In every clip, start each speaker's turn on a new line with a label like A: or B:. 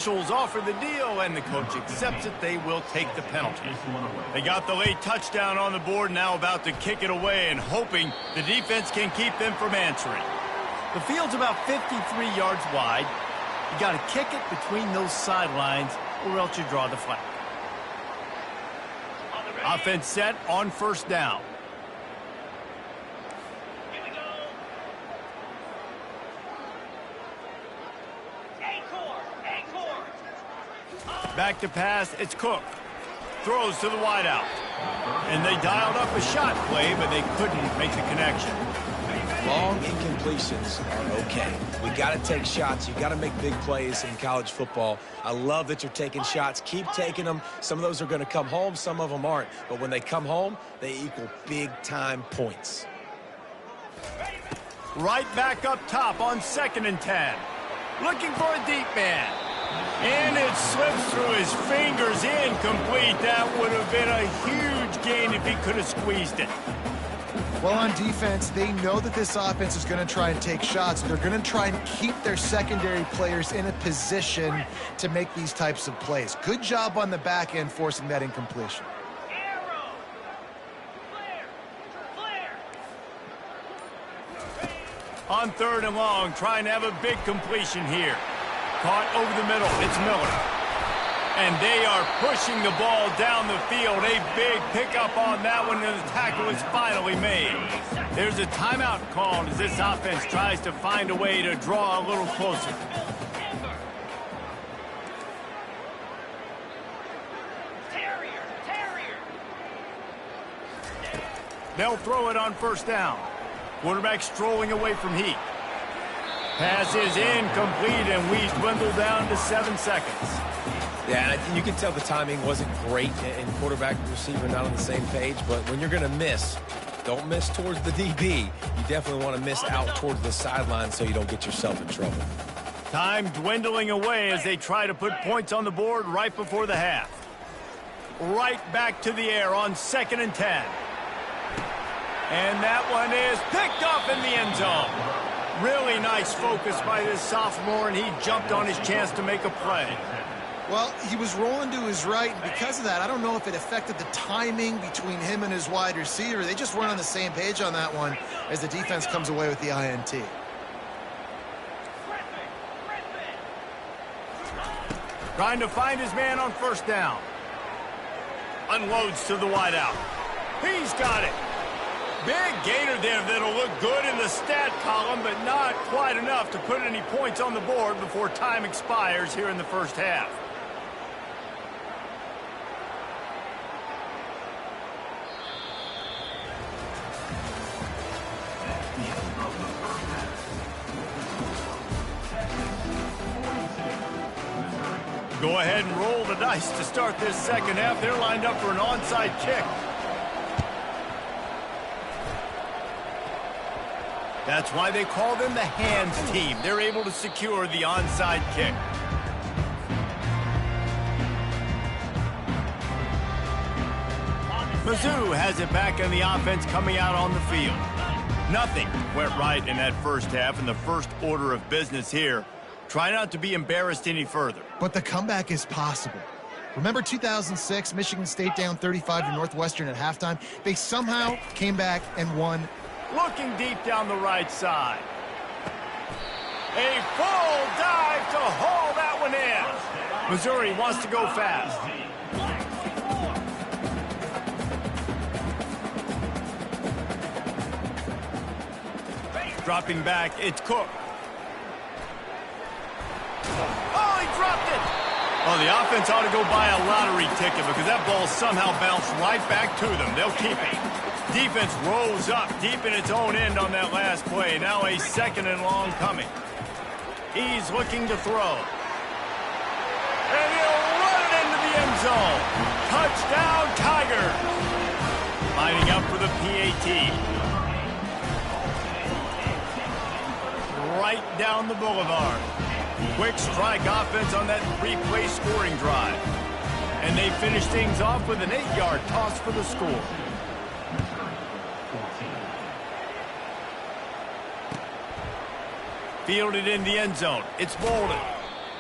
A: Officials offer the deal, and the coach accepts it. They will take the penalty. They got the late touchdown on the board, now about to kick it away and hoping the defense can keep them from answering. The field's about 53 yards wide. You got to kick it between those sidelines or else you draw the flag. Offense set on first down. Back to pass, it's Cook. Throws to the wideout. And they dialed up a shot play, but they couldn't make the connection.
B: Long incompletions are okay. We got to take shots. You got to make big plays in college football. I love that you're taking shots. Keep taking them. Some of those are going to come home. Some of them aren't. But when they come home, they equal big-time points.
A: Right back up top on 2nd and 10. Looking for a deep man. And it slips through his fingers, incomplete. That would have been a huge gain if he could have squeezed it.
C: Well, on defense, they know that this offense is going to try and take shots. They're going to try and keep their secondary players in a position to make these types of plays. Good job on the back end forcing that incompletion.
A: On 3rd and long, trying to have a big completion here. Caught over the middle. It's Miller. And they are pushing the ball down the field. A big pickup on that one, and the tackle is finally made. There's a timeout called as this offense tries to find a way to draw a little closer. They'll throw it on first down. Quarterback strolling away from heat. Pass is incomplete, and we dwindle down to 7 seconds.
B: Yeah, and you can tell the timing wasn't great, and quarterback and receiver not on the same page. But when you're going to miss, don't miss towards the DB. You definitely want to miss out towards the sideline so you don't get yourself in trouble.
A: Time dwindling away as they try to put points on the board right before the half. Right back to the air on 2nd and 10. And that one is picked off in the end zone. Really nice focus by this sophomore, and he jumped on his chance to make a play.
C: Well, he was rolling to his right, and because of that, I don't know if it affected the timing between him and his wide receiver. They just weren't on the same page on that one as the defense comes away with the INT.
A: Trying to find his man on first down. Unloads to the wideout. He's got it. Big gainer there that'll look good in the stat column, but not quite enough to put any points on the board before time expires here in the first half. Go ahead and roll the dice to start this second half. They're lined up for an onside kick. That's why they call them the hands team. They're able to secure the onside kick. Mizzou has it back in the offense coming out on the field. Nothing went right in that first half, and the first order of business here. Try not to be embarrassed any further.
C: But the comeback is possible. Remember 2006, Michigan State down 35 to Northwestern at halftime? They somehow came back and won.
A: Looking deep down the right side. A full dive to haul that one in. Missouri wants to go fast. Dropping back, it's Cook. Oh, he dropped it. Oh, the offense ought to go buy a lottery ticket because that ball somehow bounced right back to them. They'll keep it. Defense rolls up deep in its own end on that last play. Now a 2nd and long coming. He's looking to throw. And he'll run it into the end zone. Touchdown, Tigers. Lining up for the PAT. Right down the boulevard. Quick strike offense on that 3-play scoring drive. And they finish things off with an 8-yard toss for the score. Fielded in the end zone. It's Bolden.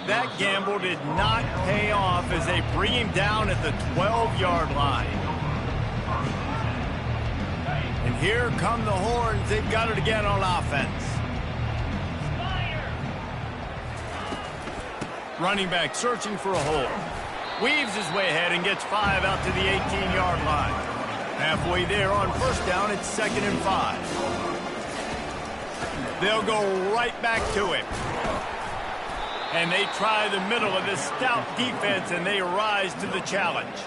A: That gamble did not pay off as they bring him down at the 12-yard line. And here come the horns. They've got it again on offense. Running back searching for a hole. Weaves his way ahead and gets 5 out to the 18-yard line. Halfway there on first down, it's 2nd and 5. They'll go right back to him. And they try the middle of this stout defense, and they rise to the challenge.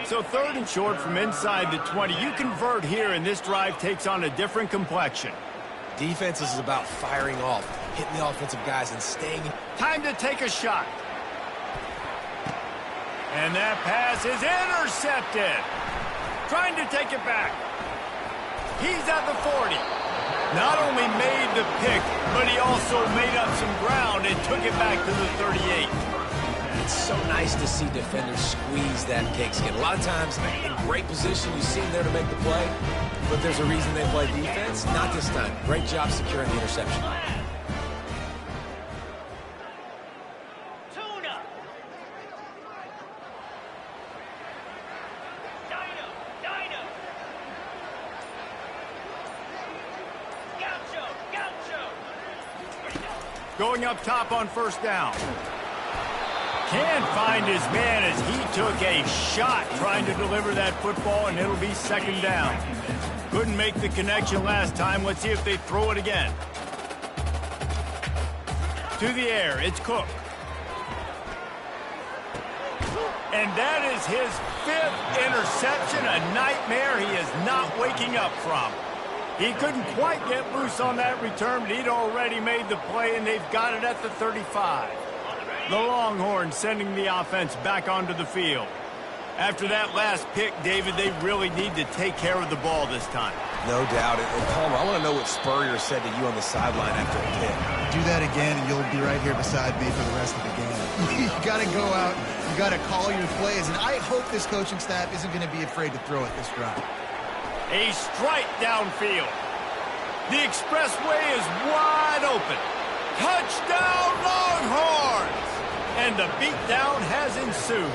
A: So 3rd and short from inside the 20. You convert here, and this drive takes on a different complexion.
B: Defense is about firing off, hitting the offensive guys, and staying in.
A: Time to take a shot. And that pass is intercepted. Trying to take it back. He's at the 40. Not only made the pick, but he also made up some ground and took it back to the 38.
B: It's so nice to see defenders squeeze that pigskin. A lot of times, in great position, you see them there to make the play, but there's a reason they play defense. Not this time. Great job securing the interception.
A: Going up top on first down. Can't find his man as he took a shot trying to deliver that football, and it'll be 2nd down. Couldn't make the connection last time. Let's see if they throw it again. To the air, it's Cook. And that is his 5th interception, a nightmare he is not waking up from. He couldn't quite get loose on that return, but he'd already made the play, and they've got it at the 35. The Longhorns sending the offense back onto the field. After that last pick, David, they really need to take care of the ball this time.
B: No doubt. And Palmer, I want to know what Spurrier said to you on the sideline after a pick.
C: Do that again, and you'll be right here beside me for the rest of the game. You got to go out. You got to call your plays, and I hope this coaching staff isn't going to be afraid to throw it this drive.
A: A strike downfield. The expressway is wide open. Touchdown, Longhorns! And the beatdown has ensued.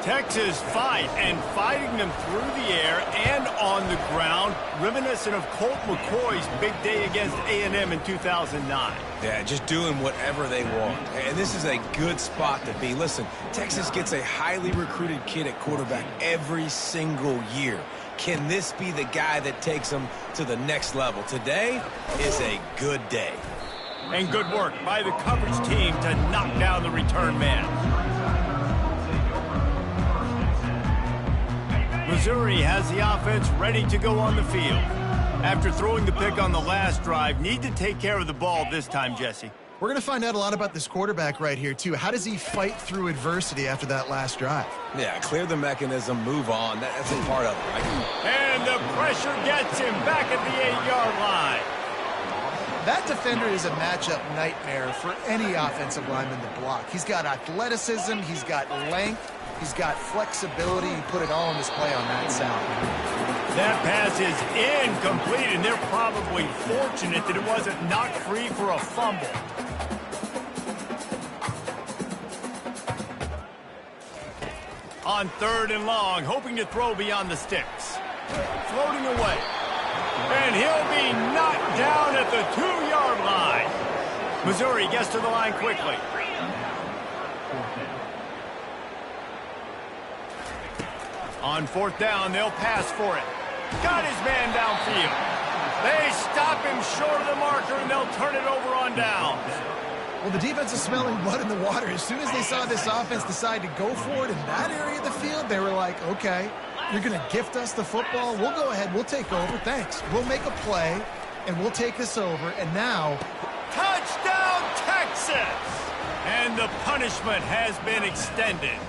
A: Texas fight, and fighting them through the air and on the ground, reminiscent of Colt McCoy's big day against A&M in 2009.
B: Yeah, just doing whatever they want. And this is a good spot to be. Listen, Texas gets a highly recruited kid at quarterback every single year. Can this be the guy that takes them to the next level? Today is a good day.
A: And good work by the coverage team to knock down the return man. Missouri has the offense ready to go on the field. After throwing the pick on the last drive, need to take care of the ball this time, Jesse.
C: We're going to find out a lot about this quarterback right here, too. How does he fight through adversity after that last drive?
B: Yeah, clear the mechanism, move on. That's a part of it, right?
A: And the pressure gets him back at the 8-yard line.
C: That defender is a matchup nightmare for any offensive lineman to block. He's got athleticism, he's got length, he's got flexibility. He put it all on display on that side.
A: That pass is incomplete, and they're probably fortunate that it wasn't knocked free for a fumble. On 3rd and long, hoping to throw beyond the sticks. Floating away. And he'll be knocked down at the 2-yard line. Missouri gets to the line quickly. On 4th down, they'll pass for it. Got his man downfield. They stop him short of the marker, and they'll turn it over on downs.
C: Well, the defense is smelling blood in the water. As soon as they saw this offense decide to go for it in that area of the field, they were like, okay, you're going to gift us the football. We'll go ahead. We'll take over. Thanks. We'll make a play, and we'll take this over. And now,
A: touchdown, Texas! And the punishment has been extended.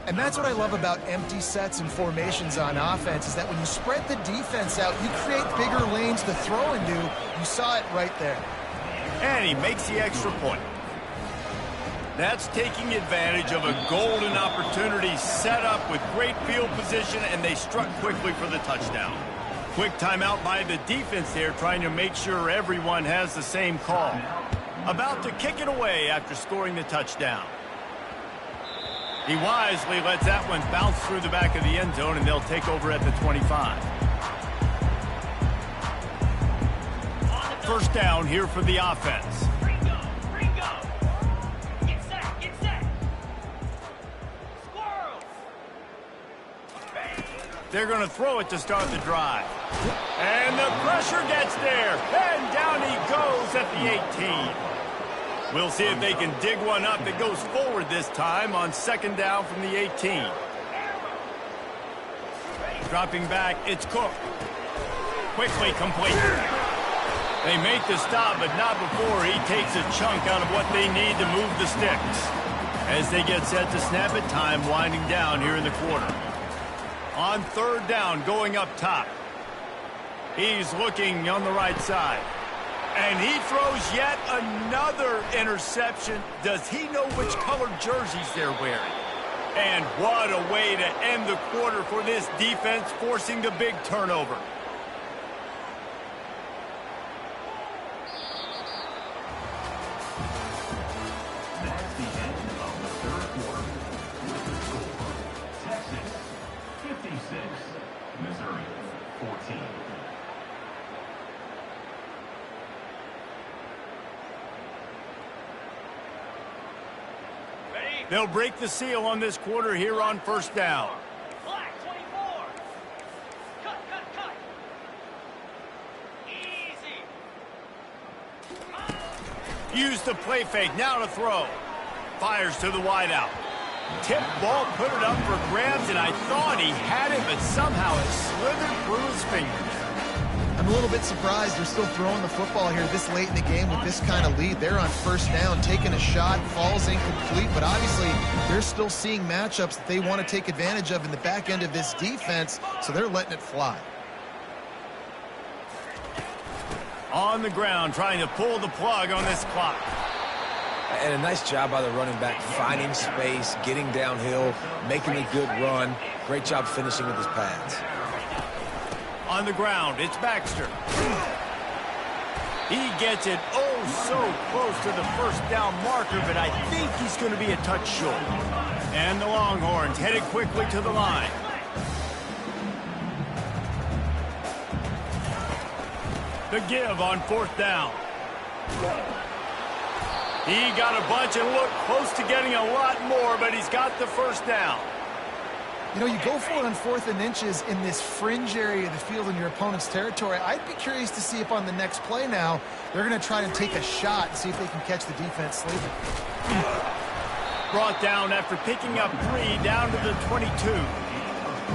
C: and that's what I love about empty sets and formations on offense, is that when you spread the defense out, you create bigger lanes to throw into. You saw it right there.
A: And he makes the extra point. That's taking advantage of a golden opportunity set up with great field position, and they struck quickly for the touchdown. Quick timeout by the defense there, trying to make sure everyone has the same call. About to kick it away after scoring the touchdown. He wisely lets that one bounce through the back of the end zone, and they'll take over at the 25. First down here for the offense.
D: Get set. Squirrel.
A: They're going to throw it to start the drive. And the pressure gets there. And down he goes at the 18. We'll see if they can dig one up that goes forward this time on second down from the 18. Dropping back, it's Cook. Quickly complete. They make the stop, but not before he takes a chunk out of what they need to move the sticks. As they get set to snap it, time winding down here in the quarter. On third down, going up top. He's looking on the right side. And he throws yet another interception. Does he know which colored jerseys they're wearing? And what a way to end the quarter for this defense, forcing the big turnover.
E: That's the end of the third quarter. With the score, Texas 56, Missouri 14.
A: They'll break the seal on this quarter here on first down.
D: Black 24. Cut. Easy.
A: Use the play fake, now to throw. Fires to the wideout. Tip ball, put it up for grabs, and I thought he had it, but somehow it slithered through his fingers.
C: I'm a little bit surprised they're still throwing the football here this late in the game with this kind of lead. They're on first down, taking a shot, falls incomplete, but obviously they're still seeing matchups that they want to take advantage of in the back end of this defense, so they're letting it fly.
A: On the ground, trying to pull the plug on this clock.
B: And a nice job by the running back, finding space, getting downhill, making a good run. Great job finishing with his pads.
A: On the ground, it's Baxter. He gets it so close to the first down marker, but I think he's going to be a touch short. And the Longhorns headed quickly to the line. The give on fourth down. He got a bunch and looked close to getting a lot more, but he's got the first down.
C: You know, you go for it on 4th and inches in this fringe area of the field in your opponent's territory. I'd be curious to see if on the next play now, they're going to try to take a shot and see if they can catch the defense sleeping.
A: Brought down after picking up 3 down to the 22.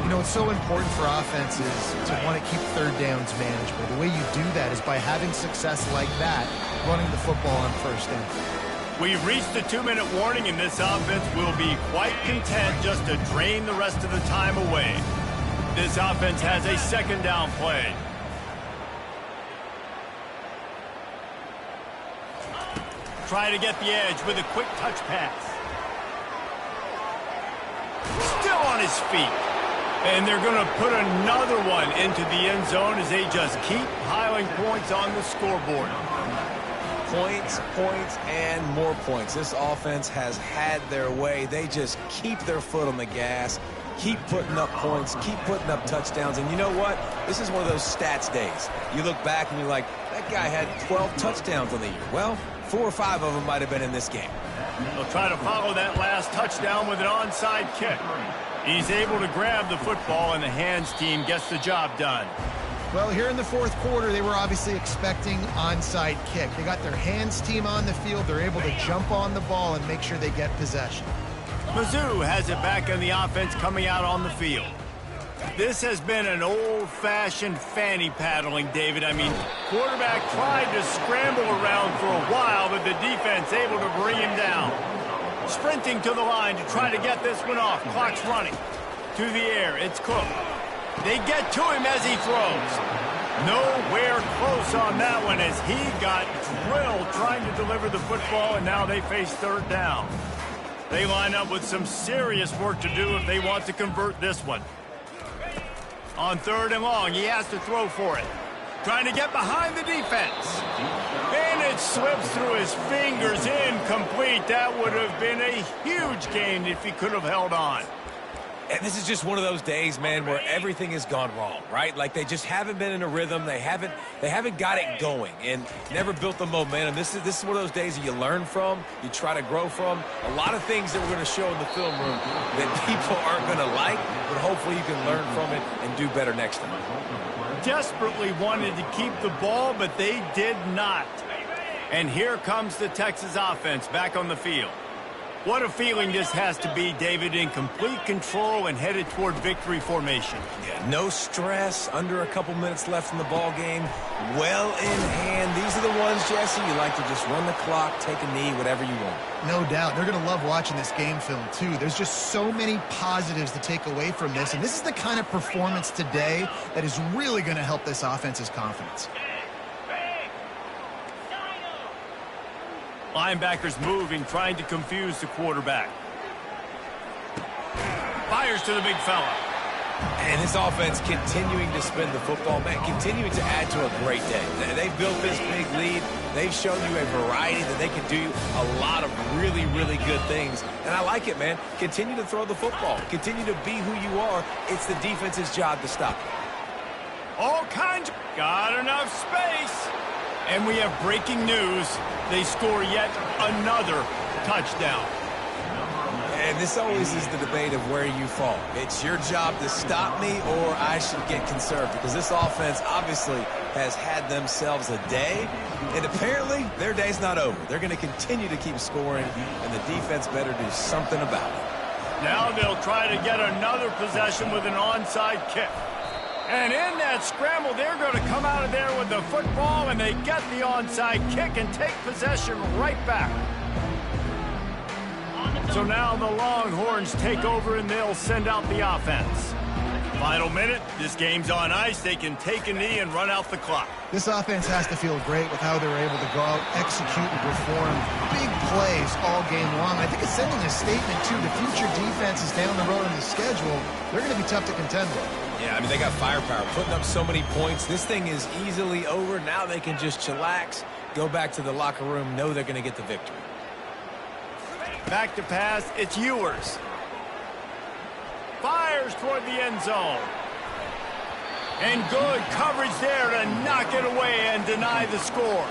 C: You know, it's so important for offenses to want to keep third downs manageable. The way you do that is by having success like that, running the football on first down.
A: We've reached the 2-minute warning, and this offense will be quite content just to drain the rest of the time away. This offense has a second down play. Try to get the edge with a quick touch pass. Still on his feet. And they're going to put another one into the end zone as they just keep piling points on the scoreboard.
B: Points, and more points. This offense has had their way. They just keep their foot on the gas, keep putting up points, keep putting up touchdowns. And you know what? This is one of those stats days. You look back and you're like, that guy had 12 touchdowns on the year. Well, 4 or 5 of them might have been in this game.
A: They'll try to follow that last touchdown with an onside kick. He's able to grab the football, and the hands team gets the job done.
C: Well, here in the fourth quarter, they were obviously expecting onside kick. They got their hands team on the field. They're able to jump on the ball and make sure they get possession.
A: Mizzou has it back on the offense coming out on the field. This has been an old-fashioned fanny paddling, David. I mean, quarterback tried to scramble around for a while, but the defense able to bring him down. Sprinting to the line to try to get this one off. Clock's running. To the air, it's Cook. They get to him as he throws. Nowhere close on that one as he got drilled trying to deliver the football, and now they face third down. They line up with some serious work to do if they want to convert this one. On third and long, he has to throw for it. trying to get behind the defense. And it slips through his fingers, incomplete. That would have been a huge gain if he could have held on.
B: And this is just one of those days, man, where everything has gone wrong, right? Like they just haven't been in a rhythm. They haven't got it going and never built the momentum. This is one of those days that you learn from, you try to grow from. A lot of things that we're going to show in the film room that people aren't going to like, but hopefully you can learn from it and do better next time.
A: Desperately wanted to keep the ball, but they did not. And here comes the Texas offense back on the field. What a feeling this has to be, David, in complete control and headed toward victory formation.
B: Yeah, no stress, under a couple minutes left in the ball game, well in hand. These are the ones, Jesse, you like to just run the clock, take a knee, whatever you want.
C: No doubt. They're going to love watching this game film, too. There's just so many positives to take away from this, and this is the kind of performance today that is really going to help this offense's confidence.
A: Linebackers moving, trying to confuse the quarterback. Fires to the big fella.
B: And this offense continuing to spin the football, man, continuing to add to a great day. They've built this big lead. They've shown you a variety that they can do a lot of really, really good things. And I like it, man. Continue to throw the football. Continue to be who you are. It's the defense's job to stop it.
A: All kinds. Got enough space. And we have breaking news. They score yet another touchdown.
B: And this always is the debate of where you fall. It's your job to stop me or I should get conserved, because this offense obviously has had themselves a day, and apparently their day's not over. They're going to continue to keep scoring, and the defense better do something about it.
A: Now they'll try to get another possession with an onside kick. And in that scramble, they're going to come out of there with the football, and they get the onside kick and take possession right back. So now the Longhorns take over, and they'll send out the offense. Final minute, this game's on ice. They can take a knee and run out the clock.
C: This offense has to feel great with how they were able to go out, execute, and perform big plays all game long. I think it's sending a statement, too, to future defenses down the road in the schedule. They're going to be tough to contend with.
B: Yeah, I mean, they got firepower, putting up so many points. This thing is easily over. Now they can just chillax, go back to the locker room, know they're going to get the victory.
A: Back to pass, it's Ewers. Fires toward the end zone. And good coverage there to knock it away and deny the score.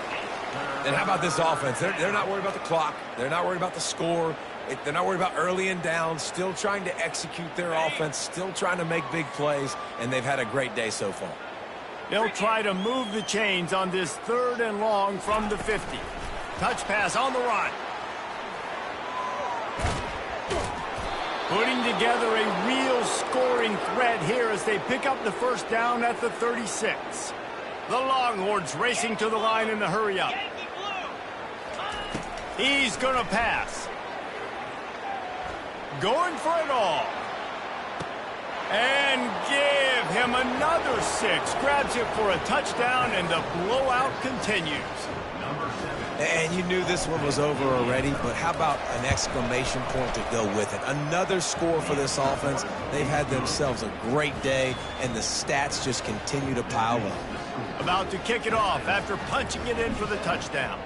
B: And how about this offense? They're not worried about the clock. They're not worried about the score. They're not worried about early and down. Still trying to execute their offense. Still trying to make big plays. And they've had a great day so far.
A: They'll try to move the chains on this 3rd and long from the 50. Touch pass on the run. Putting together a real scoring threat here as they pick up the first down at the 36. The Longhorns racing to the line in the hurry up. He's going to pass. Going for it all. And give him another 6. Grabs it for a touchdown, and the blowout continues.
B: And you knew this one was over already, but how about an exclamation point to go with it? Another score for this offense. They've had themselves a great day, and the stats just continue to pile up.
A: About to kick it off after punching it in for the touchdown.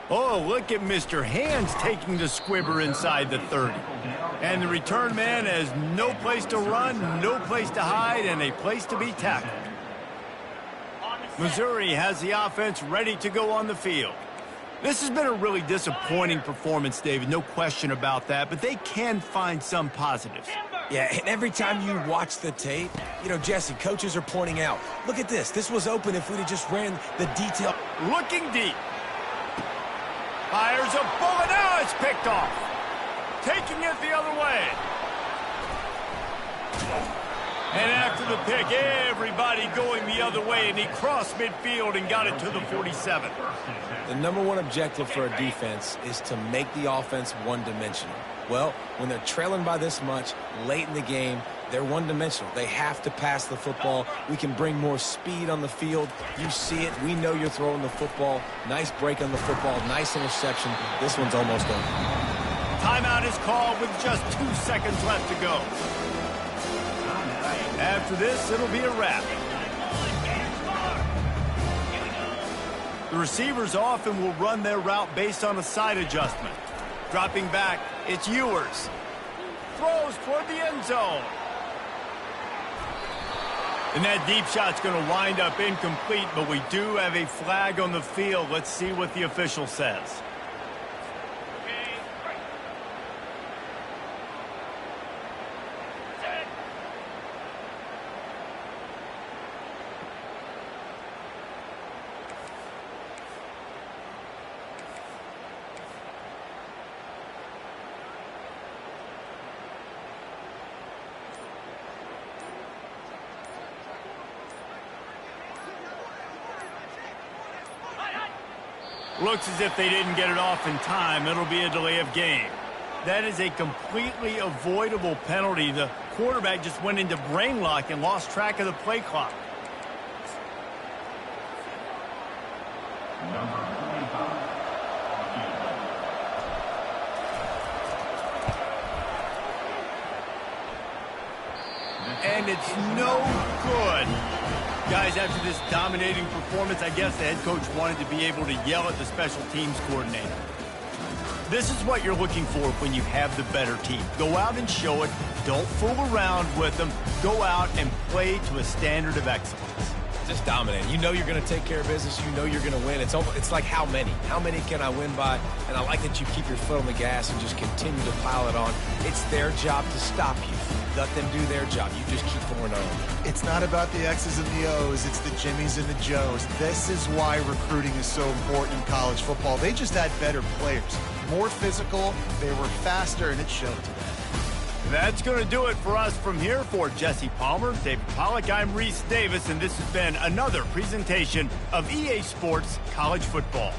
A: Oh, look at Mr. Hands taking the squibber inside the 30. And the return man has no place to run, no place to hide, and a place to be tackled. Missouri has the offense ready to go on the field. This has been a really disappointing performance, David, no question about that, but they can find some positives.
B: Yeah, and every time you watch the tape, you know, Jesse, coaches are pointing out, look at this. This was open if we'd have just ran the detail.
A: Looking deep. Fires a bullet. Now it's picked off. Taking it the other way. And after the pick, everybody going the other way, and he crossed midfield and got it to the 47.
B: The #1 objective for a defense is to make the offense one-dimensional. Well, when they're trailing by this much late in the game, they're one-dimensional. They have to pass the football. We can bring more speed on the field. You see it. We know you're throwing the football. Nice break on the football. Nice interception. This one's almost over.
A: Timeout is called with just 2 seconds left to go. After this, it'll be a wrap. The receivers often will run their route based on a side adjustment. Dropping back, it's Ewers. Throws toward the end zone. And that deep shot's going to wind up incomplete, but we do have a flag on the field. Let's see what the official says. Looks as if they didn't get it off in time. It'll be a delay of game. That is a completely avoidable penalty. The quarterback just went into brain lock and lost track of the play clock.
E: Number 25.
A: And it's no good. Guys, after this dominating performance, I guess the head coach wanted to be able to yell at the special teams coordinator. This is what you're looking for when you have the better team. Go out and show it. Don't fool around with them. Go out and play to a standard of excellence.
B: Just dominate. You know you're going to take care of business. You know you're going to win. It's like how many? How many can I win by? And I like that you keep your foot on the gas and just continue to pile it on. It's their job to stop you. Let them do their job. You just keep pouring on.
C: It's not about the X's and the O's. It's the Jimmies and the Joes. This is why recruiting is so important in college football. They just had better players. More physical. They were faster, and it showed today.
A: That's going to do it for us from here. For Jesse Palmer, David Pollack, I'm Reese Davis, and this has been another presentation of EA Sports College Football.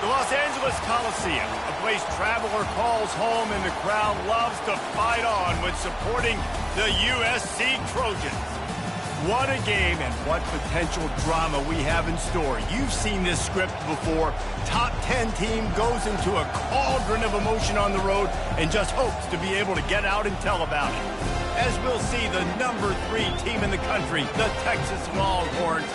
A: The Los Angeles Coliseum, a place traveler calls home and the crowd loves to fight on when supporting the USC Trojans. What a game and what potential drama we have in store. You've seen this script before. Top 10 team goes into a cauldron of emotion on the road and just hopes to be able to get out and tell about it. As we'll see the number 3 team in the country, the Texas Longhorns,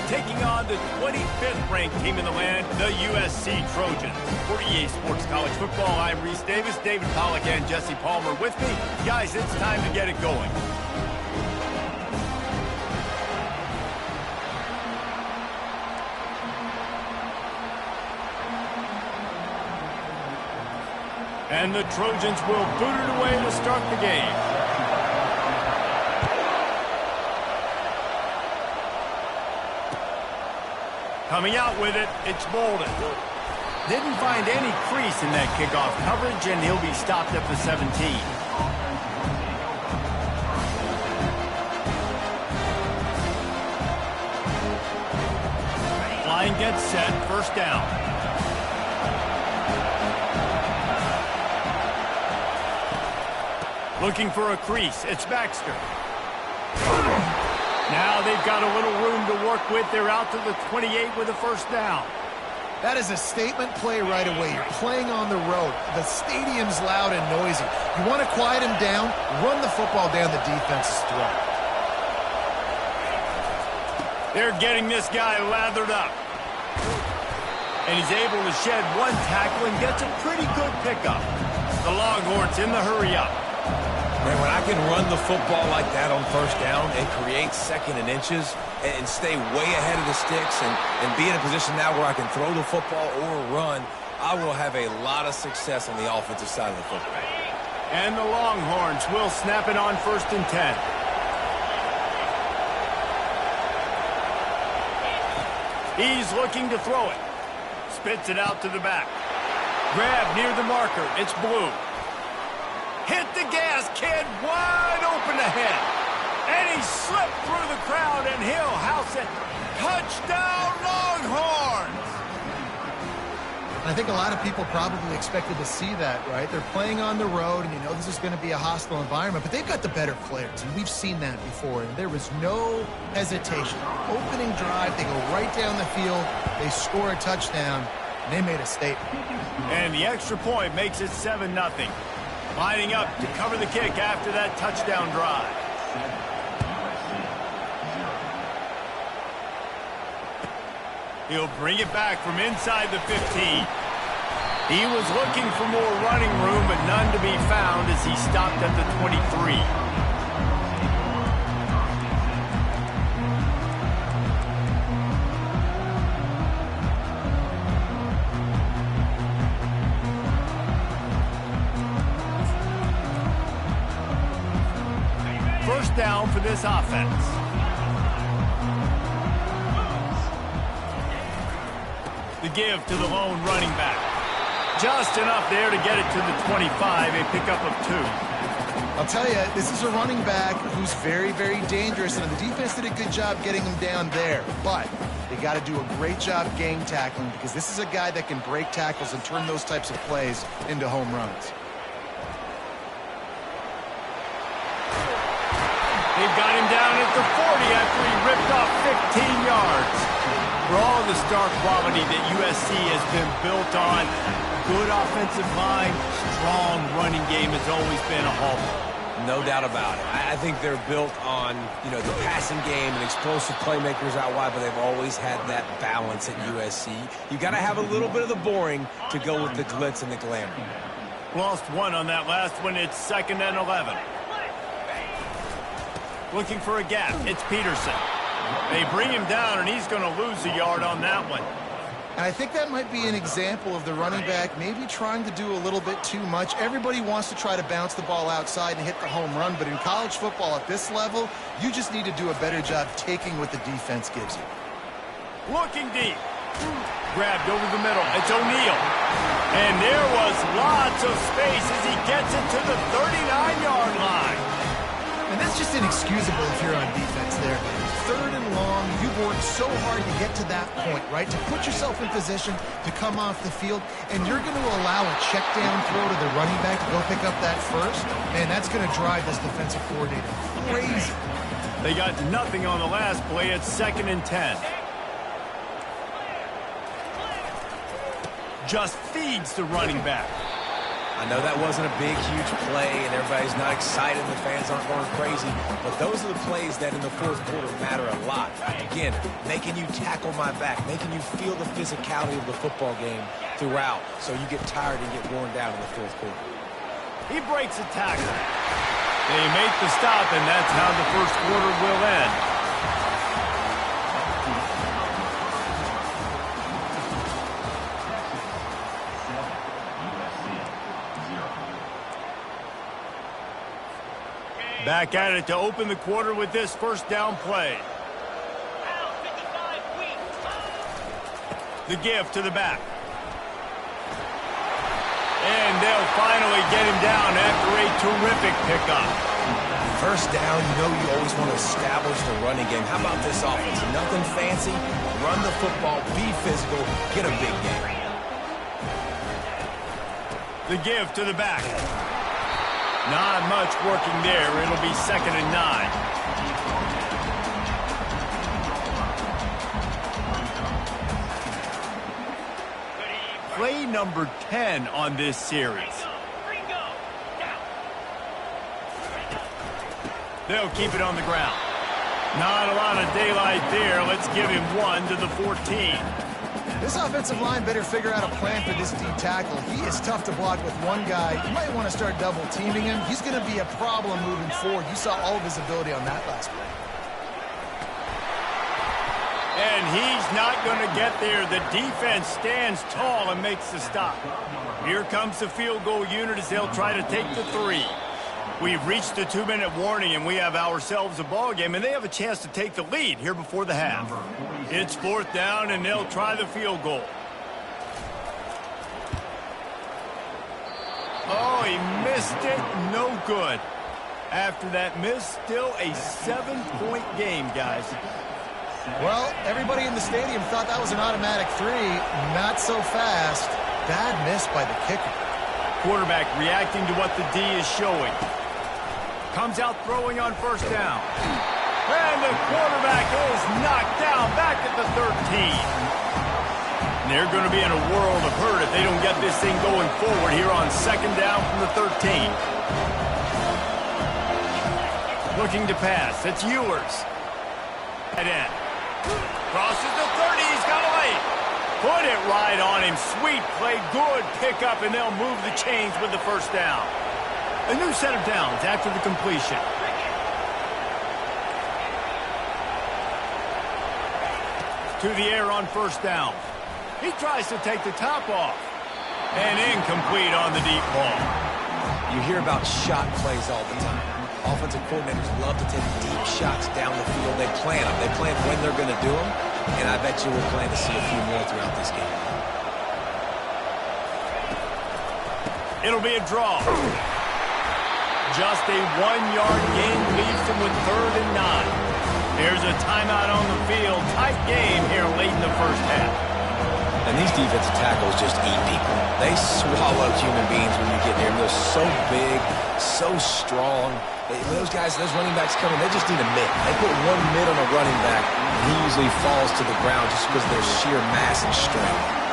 A: taking on the 25th ranked team in the land, the USC Trojans. For EA Sports College Football, I'm Reese Davis, David Pollack, and Jesse Palmer with me. Guys, it's time to get it going. And the Trojans will boot it away to start the game. Coming out with it, it's Bolden. Didn't find any crease in that kickoff coverage, and he'll be stopped at the 17. Line gets set, first down. Looking for a crease, it's Baxter. Now they've got a little room to work with. They're out to the 28 with a first down.
C: That is a statement play right away. You're playing on the road. The stadium's loud and noisy. You want to quiet him down, run the football down the defense's throat.
A: They're getting this guy lathered up. And he's able to shed one tackle and gets a pretty good pickup. The Longhorns in the hurry up.
B: Man, when I can run the football like that on first down and create second and inches and stay way ahead of the sticks and be in a position now where I can throw the football or run, I will have a lot of success on the offensive side of the football.
A: And the Longhorns will snap it on first and 10. He's looking to throw it. Spits it out to the back. Grab near the marker. It's Blue. Hit the gas, kid. Wide open ahead. And he slipped through the crowd, and he'll house it. Touchdown, Longhorns!
C: I think a lot of people probably expected to see that, right? They're playing on the road, and you know this is going to be a hostile environment, but they've got the better players, and we've seen that before, and there was no hesitation. Opening drive, they go right down the field, they score a touchdown, and they made a statement.
A: And the extra point makes it 7-0. Lining up to cover the kick after that touchdown drive. He'll bring it back from inside the 15. He was looking for more running room, but none to be found as he stopped at the 23. First down for this offense. The give to the lone running back. Just enough there to get it to the 25, a pickup of 2.
C: I'll tell you, this is a running back who's very, very dangerous, and the defense did a good job getting him down there. But they got to do a great job gang tackling because this is a guy that can break tackles and turn those types of plays into home runs.
A: They've got him down at the 40 after he ripped off 15 yards. For all the star quality that USC has been built on, good offensive line, strong running game has always been a hallmark.
B: No doubt about it. I think they're built on, the passing game and explosive playmakers out wide, but they've always had that balance at USC. You got to have a little bit of the boring to go with the glitz and the glamour.
A: Lost one on that last one. It's 2nd and 11. Looking for a gap. It's Peterson. They bring him down, and he's going to lose a yard on that one.
C: And I think that might be an example of the running back maybe trying to do a little bit too much. Everybody wants to try to bounce the ball outside and hit the home run, but in college football at this level, you just need to do a better job taking what the defense gives you.
A: Looking deep. Grabbed over the middle. It's O'Neal. And there was lots of space as he gets it to the 39-yard line.
C: And that's just inexcusable if you're on defense there. 3rd and long, you've worked so hard to get to that point, right? To put yourself in position to come off the field, and you're going to allow a check down throw to the running back to go pick up that first, man, that's going to drive this defensive coordinator crazy.
A: They got nothing on the last play. It's 2nd and 10. Just feeds the running back.
B: I know that wasn't a big, huge play, and everybody's not excited, the fans aren't going crazy, but those are the plays that in the 4th quarter matter a lot. Again, making you tackle my back, making you feel the physicality of the football game throughout, so you get tired and get worn down in the 4th quarter.
A: He breaks a tackle. They make the stop, and that's how the 1st quarter will end. Back at it to open the quarter with this first down play. The give to the back. And they'll finally get him down after a terrific pickup.
B: First down, you know you always want to establish the running game. How about this offense? Nothing fancy. Run the football, be physical, get a big game.
A: The give to the back. Not much working there. It'll be 2nd and 9. Play number 10 on this series. They'll keep it on the ground. Not a lot of daylight there. Let's give him 1 to the 14.
C: This offensive line better figure out a plan for this D tackle. He is tough to block with one guy. You might want to start double teaming him. He's going to be a problem moving forward. You saw all of his ability on that last play.
A: And he's not going to get there. The defense stands tall and makes the stop. Here comes the field goal unit as they'll try to take the 3. We've reached the 2-minute warning, and we have ourselves a ball game, and they have a chance to take the lead here before the half. It's 4th down, and they'll try the field goal. Oh, he missed it. No good. After that miss, still a 7-point game, guys.
C: Well, everybody in the stadium thought that was an automatic 3. Not so fast. Bad miss by the kicker.
A: Quarterback reacting to what the D is showing. Comes out throwing on 1st down. And the quarterback is knocked down back at the 13. And they're going to be in a world of hurt if they don't get this thing going forward here on 2nd down from the 13. Looking to pass. It's Ewers. Head in. Crosses the 30. He's got away. Put it right on him. Sweet play. Good pickup, and they'll move the chains with the 1st down. A new set of downs after the completion. To the air on 1st down. He tries to take the top off. And incomplete on the deep ball.
B: You hear about shot plays all the time. Offensive coordinators love to take deep shots down the field. They plan them. They plan when they're going to do them. And I bet you we'll plan to see a few more throughout this game.
A: It'll be a draw. Just a 1-yard gain leaves them with 3rd and 9. Here's a timeout on the field. Tight game here late in the 1st half.
B: And these defensive tackles just eat people. They swallow human beings when you get near them. They're so big, so strong. Those guys, those running backs coming, they just need a mid. They put one mid on a running back, and he usually falls to the ground just because of their sheer mass and strength.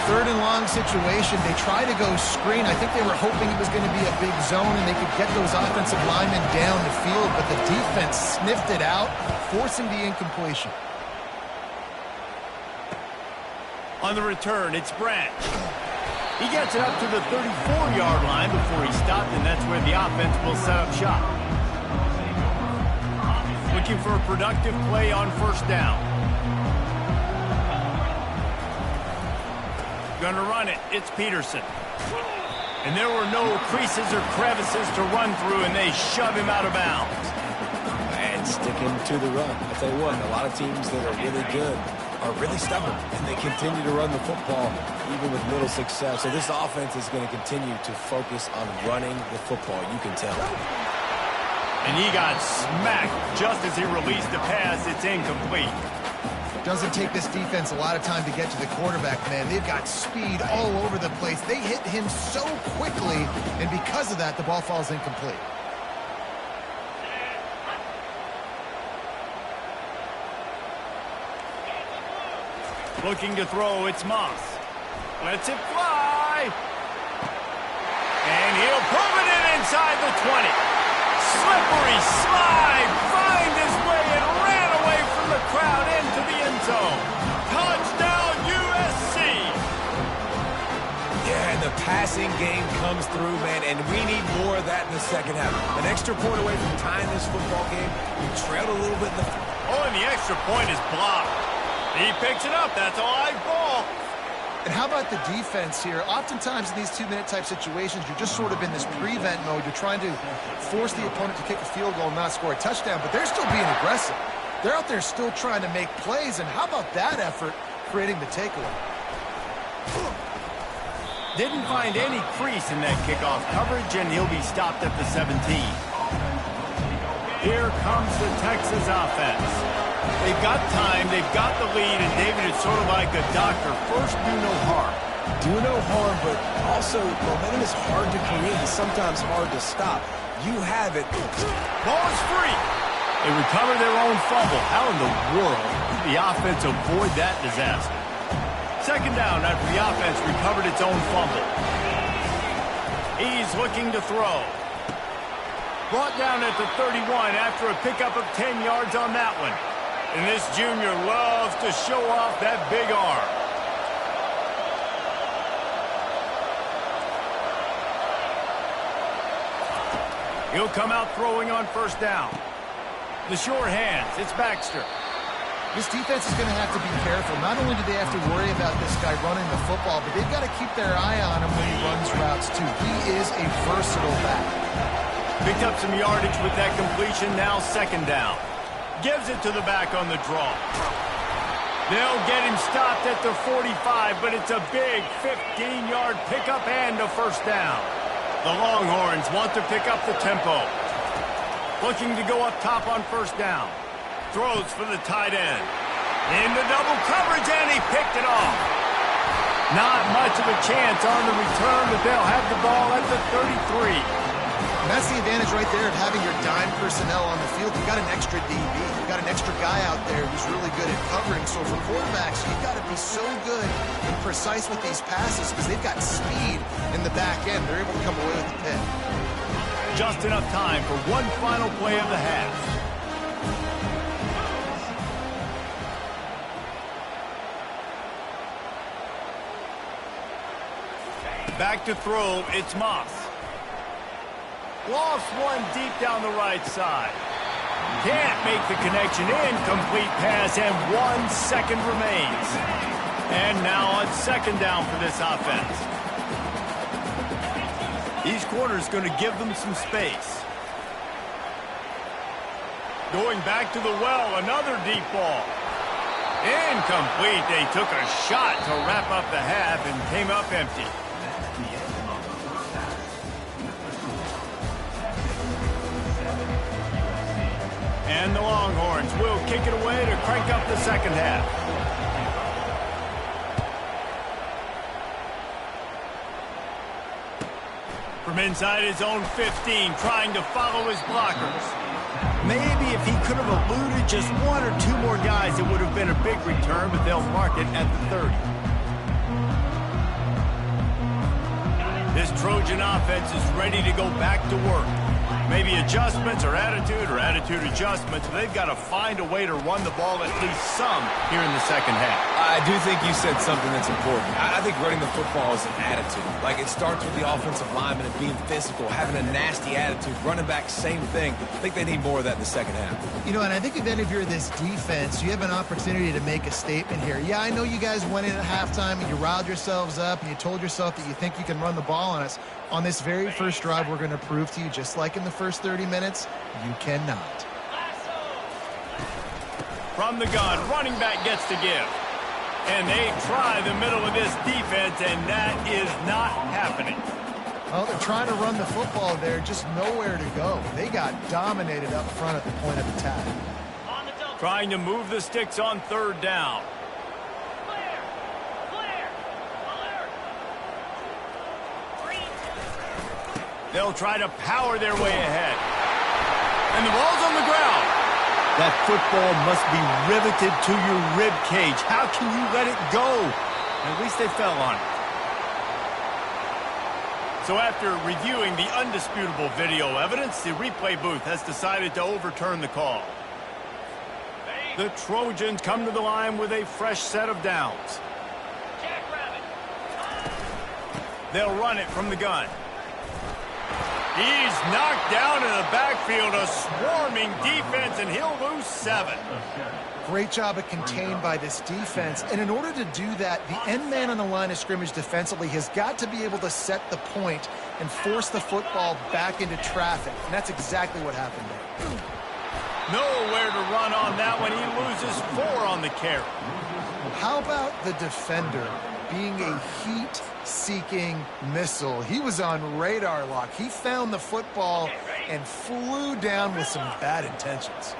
C: 3rd and long situation. They try to go screen. I think they were hoping it was going to be a big zone and they could get those offensive linemen down the field, but the defense sniffed it out, forcing the incompletion.
A: On the return, it's Branch. He gets it up to the 34-yard line before he stopped, and that's where the offense will set up shop. Looking for a productive play on 1st down. Going to run it. It's Peterson. And there were no creases or crevices to run through, and they shove him out of bounds.
B: And sticking to the run. I'll tell you what, a lot of teams that are really good are really stubborn, and they continue to run the football even with little success. So this offense is going to continue to focus on running the football. You can tell.
A: And he got smacked just as he released the pass. It's incomplete.
C: Doesn't take this defense a lot of time to get to the quarterback, man. They've got speed all over the place. They hit him so quickly, and because of that, the ball falls incomplete.
A: Looking to throw, it's Moss. Lets it fly. And he'll put it in inside the 20. Slippery slide, find his way and ran away from the crowd into the end zone. Touchdown, USC.
B: Yeah, and the passing game comes through, man, and we need more of that in the 2nd half. An extra point away from tying this football game. We trailed a little bit in the...
A: Oh, and the extra point is blocked. He picks it up. That's a live ball.
C: And how about the defense here? Oftentimes in these 2-minute type situations, you're just sort of in this prevent mode. You're trying to force the opponent to kick a field goal and not score a touchdown, but they're still being aggressive. They're out there still trying to make plays, and how about that effort creating the takeaway?
A: Didn't find any crease in that kickoff coverage, and he'll be stopped at the 17. Here comes the Texas offense. They've got time, they've got the lead, and David, it's sort of like a doctor. First, do no harm.
B: Do no harm, but also momentum is hard to create and sometimes hard to stop. You have it.
A: Ball is free. They recover their own fumble. How in the world did the offense avoid that disaster? Second down after the offense recovered its own fumble. He's looking to throw. Brought down at the 31 after a pickup of 10 yards on that one. And this junior loves to show off that big arm. He'll come out throwing on first down. The short hands, it's Baxter.
C: This defense is going to have to be careful. Not only do they have to worry about this guy running the football, but they've got to keep their eye on him when he runs routes too. He is a versatile back.
A: Picked up some yardage with that completion, now second down. Gives it to the back on the draw. They'll get him stopped at the 45, but it's a big 15-yard pickup and a first down. The Longhorns want to pick up the tempo. Looking to go up top on first down. Throws for the tight end. Into double coverage, and he picked it off. Not much of a chance on the return, but they'll have the ball at the 33.
C: And that's the advantage right there of having your dime personnel on the field. You've got an extra DB. You've got an extra guy out there who's really good at covering. So for quarterbacks, you've got to be so good and precise with these passes because they've got speed in the back end. They're able to come away with the pick.
A: Just enough time for one final play of the half. Back to throw, it's Moss. Lost one deep down the right side. Can't make the connection. Incomplete pass, and 1 second remains. And now on second down for this offense. These corners going to give them some space. Going back to the well, another deep ball. Incomplete. They took a shot to wrap up the half and came up empty. And the Longhorns will kick it away to crank up the second half. From inside his own 15, trying to follow his blockers. Maybe if he could have eluded just one or two more guys, it would have been a big return, but they'll mark it at the 30. This Trojan offense is ready to go back to work. Maybe adjustments or attitude adjustments, but they've got to find a way to run the ball at least some here in the second half.
B: I do think you said something that's important. I think running the football is an attitude. Like, it starts with the offensive lineman and being physical, having a nasty attitude. Running back, same thing. I think they need more of that in the second half.
C: You know, and I think if you're this defense, you have an opportunity to make a statement here. Yeah, I know you guys went in at halftime and you riled yourselves up and you told yourself that you think you can run the ball on us. On this very first drive, we're going to prove to you, just like in the first 30 minutes, you cannot.
A: From the gun, running back gets to give. And they try the middle of this defense, and that is not happening.
C: Well, they're trying to run the football there, just nowhere to go. They got dominated up front at the point of attack.
A: Trying to move the sticks on third down. They'll try to power their way ahead. And the ball's on the ground. That football must be riveted to your rib cage. How can you let it go? At least they fell on it. So after reviewing the undisputable video evidence, the replay booth has decided to overturn the call. The Trojans come to the line with a fresh set of downs. They'll run it from the gun. He's knocked down in the backfield, a swarming defense, and he'll lose 7.
C: Great job of contained by this defense. And in order to do that, the end man on the line of scrimmage defensively has got to be able to set the point and force the football back into traffic. And that's exactly what happened there.
A: Nowhere to run on that one. He loses 4 on the carry.
C: How about the defender being a heat-seeking missile. He was on radar lock. He found the football and flew down with some bad intentions.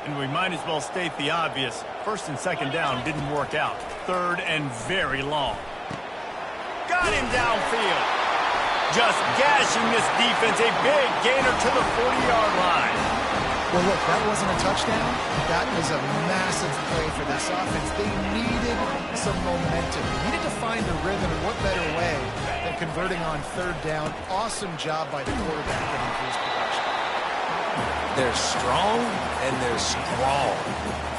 A: And we might as well state the obvious. First and second down didn't work out. Third and very long. Got him downfield. Just gashing this defense. A big gainer to the 40-yard line.
C: Well, look, that wasn't a touchdown. That was a massive play for this offense. They needed some momentum. They needed to find a rhythm, and what better way than converting on third down. Awesome job by the quarterback to increase production.
B: They're strong and they're strong.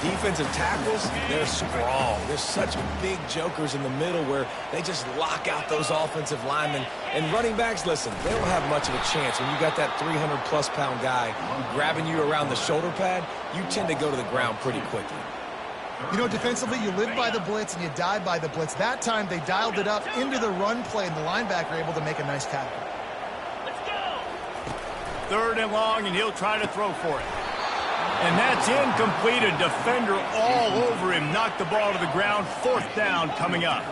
B: Defensive tackles, they're strong. There's such big jokers in the middle where they just lock out those offensive linemen. And running backs, listen, they don't have much of a chance. When you got that 300-plus pound guy grabbing you around the shoulder pad, you tend to go to the ground pretty quickly.
C: You know, defensively, you live by the blitz and you die by the blitz. That time, they dialed it up into the run play, and the linebacker able to make a nice tackle.
A: Third and long, and he'll try to throw for it. And that's incomplete. A defender all over him. Knocked the ball to the ground. Fourth down coming up.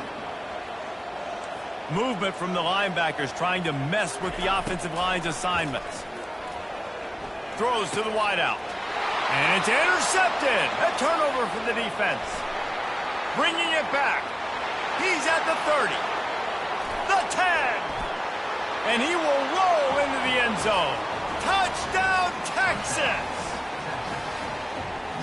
A: Movement from the linebackers trying to mess with the offensive line's assignments. Throws to the wideout. And it's intercepted. A turnover for the defense. Bringing it back. He's at the 30. The 10. And he will roll into the end zone. Touchdown, Texas!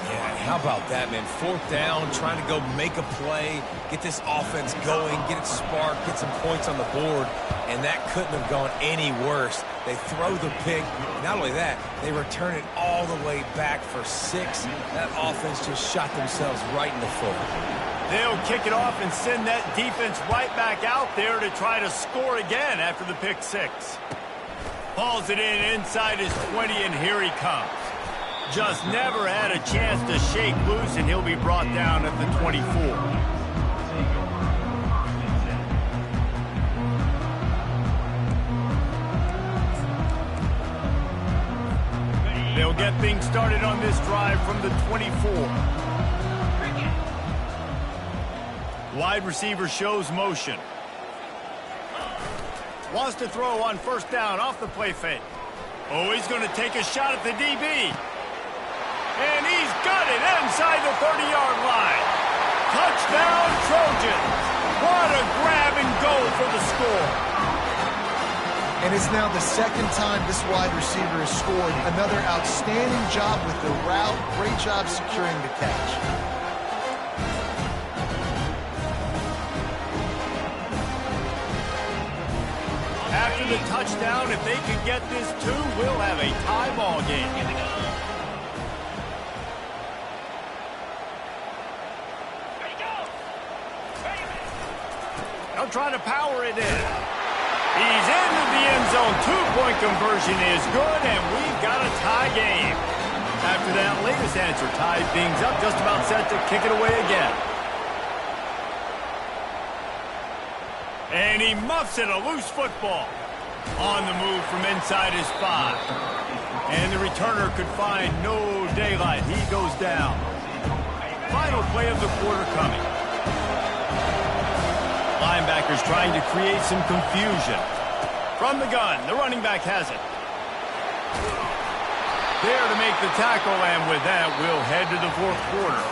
B: Yeah, how about that, man? Fourth down, trying to go make a play, get this offense going, get it sparked, get some points on the board, and that couldn't have gone any worse. They throw the pick. Not only that, they return it all the way back for 6. That offense just shot themselves right in the foot.
A: They'll kick it off and send that defense right back out there to try to score again after the pick 6. Hauls it in inside his 20, and here he comes. Just never had a chance to shake loose, and he'll be brought down at the 24. They'll get things started on this drive from the 24. Wide receiver shows motion. Wants to throw on first down off the play fake. Oh, he's going to take a shot at the DB. And he's got it inside the 30-yard line. Touchdown, Trojans. What a grab and go for the score.
C: And it's now the second time this wide receiver has scored. Another outstanding job with the route. Great job securing the catch.
A: After the touchdown, if they can get this 2, we'll have a tie ball game. They'll try to power it in. He's into the end zone. 2-point conversion is good, and we've got a tie game. After that latest answer tied things up, just about set to kick it away again. And he muffs it, a loose football. On the move from inside his 5. And the returner could find no daylight. He goes down. Final play of the quarter coming. Linebackers trying to create some confusion. From the gun, the running back has it. There to make the tackle, and with that, we'll head to the fourth quarter.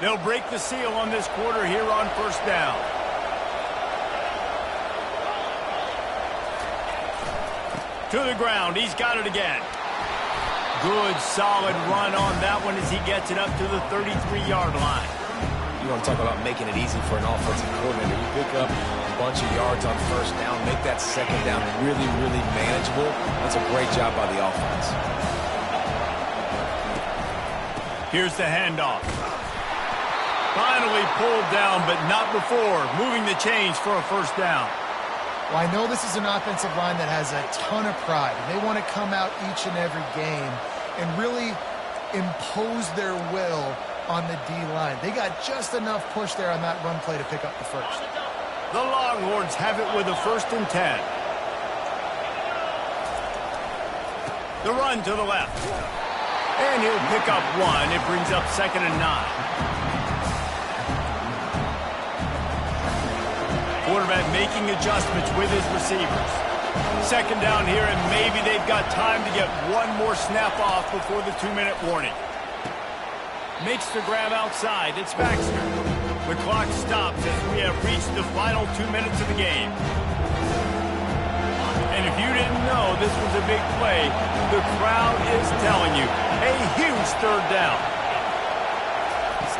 A: They'll break the seal on this quarter here on first down. To the ground. He's got it again. Good, solid run on that one as he gets it up to the 33-yard line.
B: You want to talk about making it easy for an offensive coordinator. You pick up a bunch of yards on first down, make that second down really, really manageable. That's a great job by the offense.
A: Here's the handoff. Finally pulled down, but not before. Moving the chains for a first down.
C: Well, I know this is an offensive line that has a ton of pride, and they want to come out each and every game and really impose their will on the D-line. They got just enough push there on that run play to pick up the first.
A: The Longhorns have it with a 1st and 10. The run to the left. And he'll pick up one. It brings up 2nd and 9. Quarterback making adjustments with his receivers. 2nd down here, and maybe they've got time to get one more snap off before the 2-minute warning. Makes the grab outside. It's Baxter. The clock stops as we have reached the final 2 minutes of the game. And if you didn't know this was a big play, the crowd is telling you, a huge 3rd down.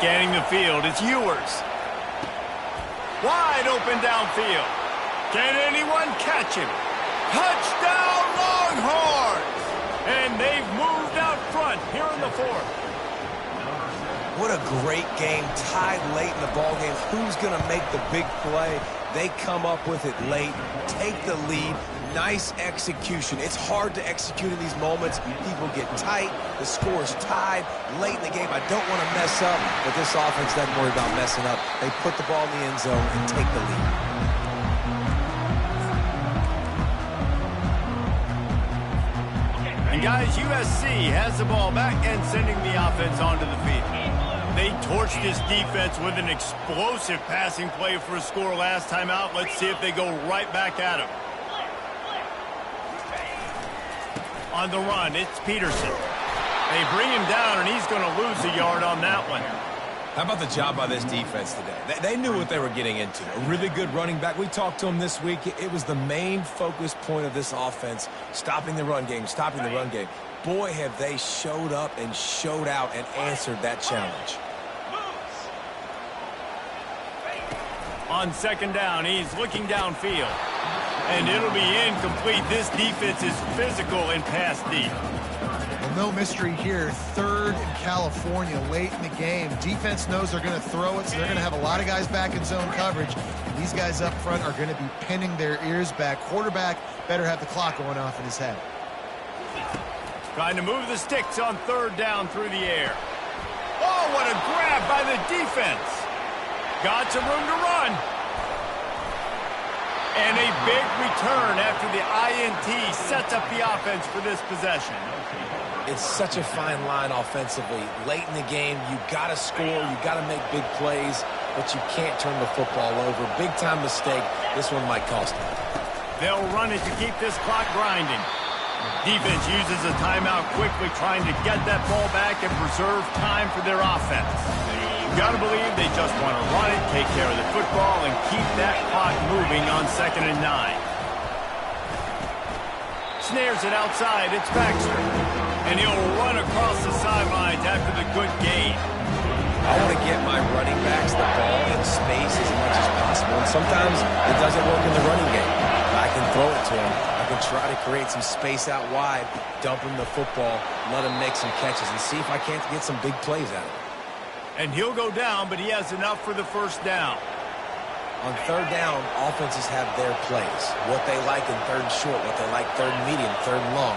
A: Scanning the field, it's Ewers. Wide open downfield. Can anyone catch him? Touchdown Longhorns! And they've moved out front here in the 4th.
B: What a great game, tied late in the ballgame. Who's going to make the big play? They come up with it late, take the lead. Nice execution. It's hard to execute in these moments. People get tight. The score is tied late in the game. I don't want to mess up, but this offense doesn't worry about messing up. They put the ball in the end zone and take the lead.
A: And guys, USC has the ball back and sending the offense onto the field. They torched this defense with an explosive passing play for a score last time out. Let's see if they go right back at him. On the run, it's Peterson. They bring him down, and he's going to lose a yard on that one.
B: How about the job by this defense today? They knew what they were getting into. A really good running back. We talked to him this week. It was the main focus point of this offense, stopping the run game, stopping the run game. Boy, have they showed up and showed out and answered that challenge.
A: On 2nd down, he's looking downfield. And it'll be incomplete. This defense is physical and pass deep.
C: Well, no mystery here. 3rd in California late in the game. Defense knows they're going to throw it, so they're going to have a lot of guys back in zone coverage. These guys up front are going to be pinning their ears back. Quarterback better have the clock going off in his head.
A: Trying to move the sticks on 3rd down through the air. Oh, what a grab by the defense. Got some room to run. And a big return after the INT sets up the offense for this possession.
B: It's such a fine line offensively. Late in the game, you got to score, you got to make big plays, but you can't turn the football over. Big-time mistake. This one might cost them.
A: They'll run it to keep this clock grinding. Defense uses a timeout quickly, trying to get that ball back and preserve time for their offense. You got to believe they just want to run it, take care of the football, and keep that clock moving on 2nd and 9. Snares it outside. It's Baxter. And he'll run across the sidelines after the good gain.
B: I want to get my running backs the ball in space as much as possible. And sometimes it doesn't work in the running game. I can throw it to him. I can try to create some space out wide, dump him the football, let him make some catches, and see if I can't get some big plays out of him.
A: And he'll go down, but he has enough for the 1st down.
B: On 3rd down, offenses have their plays. What they like in 3rd and short, what they like 3rd and medium, 3rd and long.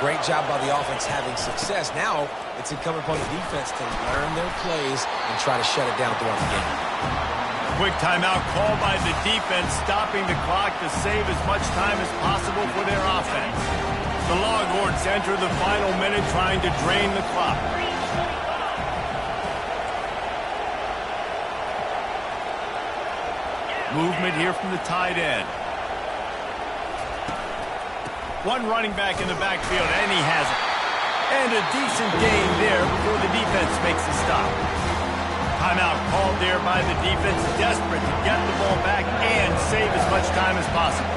B: Great job by the offense having success. Now, it's incumbent upon the defense to learn their plays and try to shut it down throughout the game.
A: Quick timeout called by the defense, stopping the clock to save as much time as possible for their offense. The Longhorns enter the final minute trying to drain the clock. Movement here from the tight end. One running back in the backfield, and he has it. And a decent gain there before the defense makes the stop. Timeout called there by the defense, desperate to get the ball back and save as much time as possible.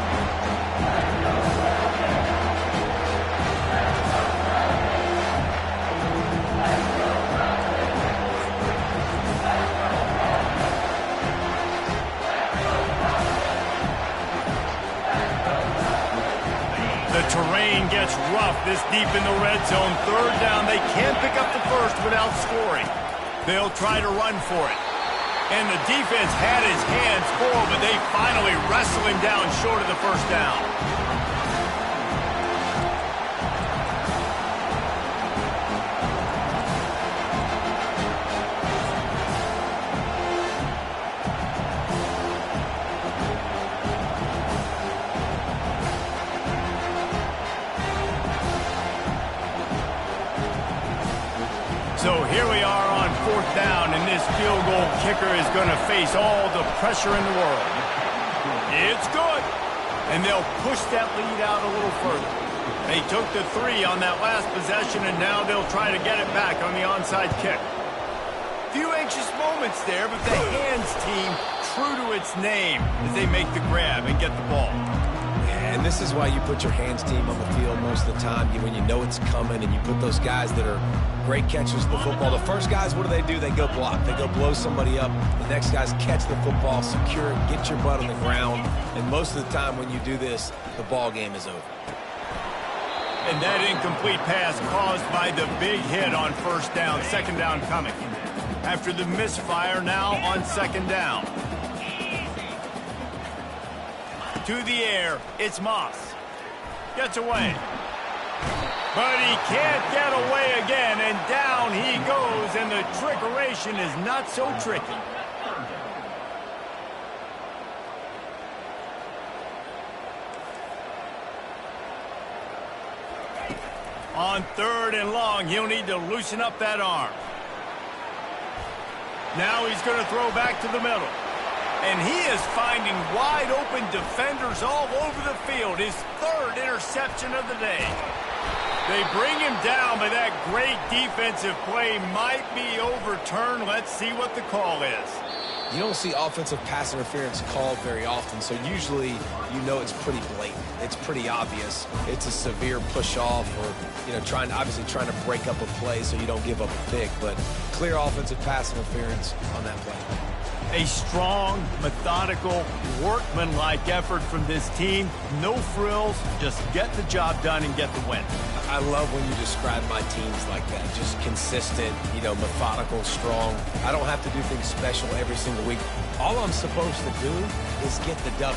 A: The terrain gets rough this deep in the red zone. 3rd down, they can't pick up the 1st without scoring. They'll try to run for it. And the defense had his hands full, but they finally wrestle him down short of the 1st down. and this field goal kicker is going to face all the pressure in the world. It's good. And they'll push that lead out a little further. They took the 3 on that last possession, and now they'll try to get it back on the onside kick. Few anxious moments there, but the hands team true to its name as they make the grab and get the ball.
B: And this is why you put your hands team on the field most of the time, when you know it's coming, and you put those guys that are great catchers of the football. The first guys, what do? They go block. They go blow somebody up. The next guys catch the football, secure it, get your butt on the ground. And most of the time when you do this, the ball game is over.
A: And that incomplete pass caused by the big hit on first down, second down coming. After the misfire, now on second down. To the air, it's Moss. Gets away. But he can't get away again, and down he goes, and the trickeration is not so tricky. On 3rd and long, he'll need to loosen up that arm. Now he's going to throw back to the middle. And he is finding wide-open defenders all over the field. His 3rd interception of the day. They bring him down, but that great defensive play might be overturned. Let's see what the call is.
B: You don't see offensive pass interference called very often, so usually you know it's pretty blatant. It's pretty obvious. It's a severe push-off or, obviously trying to break up a play so you don't give up a pick, but clear offensive pass interference on that play.
A: A strong, methodical, workmanlike effort from this team. No frills, just get the job done and get the win.
B: I love when you describe my teams like that. Just consistent, methodical, strong. I don't have to do things special every single week. All I'm supposed to do is get the W.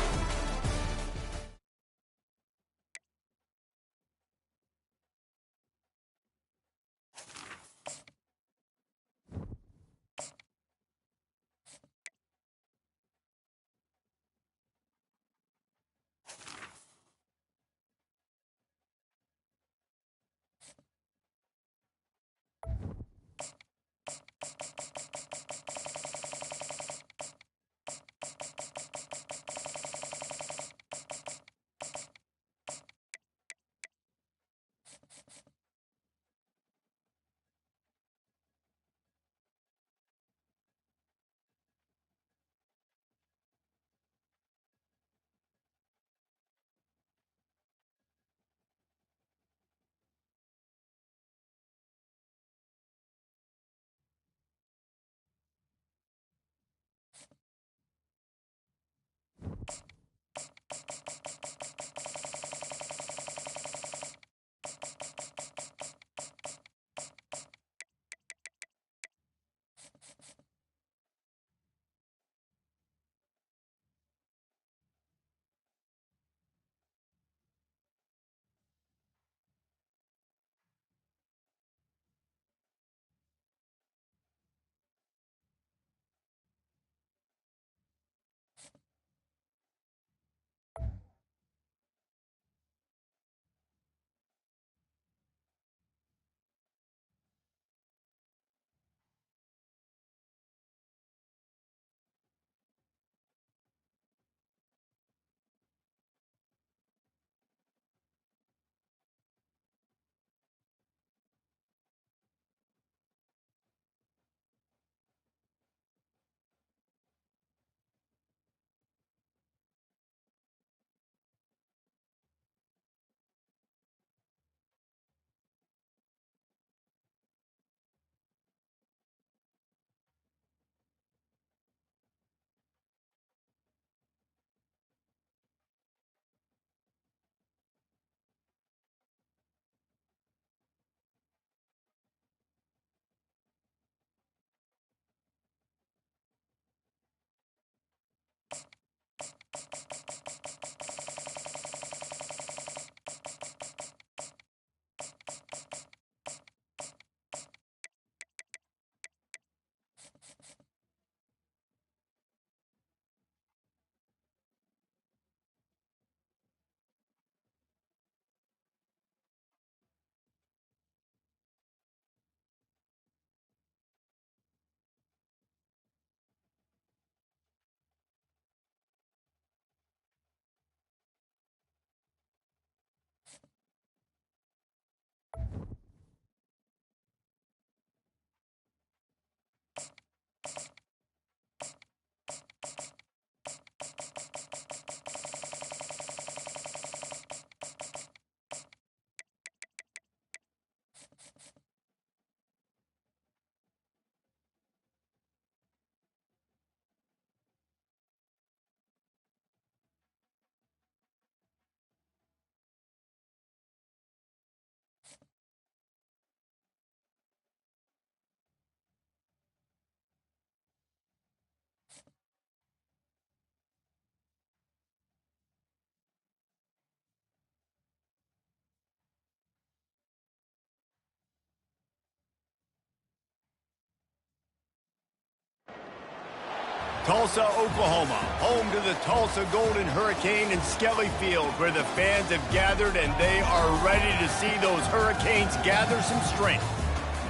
A: Tulsa, Oklahoma, home to the Tulsa Golden Hurricane and Skelly Field, where the fans have gathered and they are ready to see those Hurricanes gather some strength.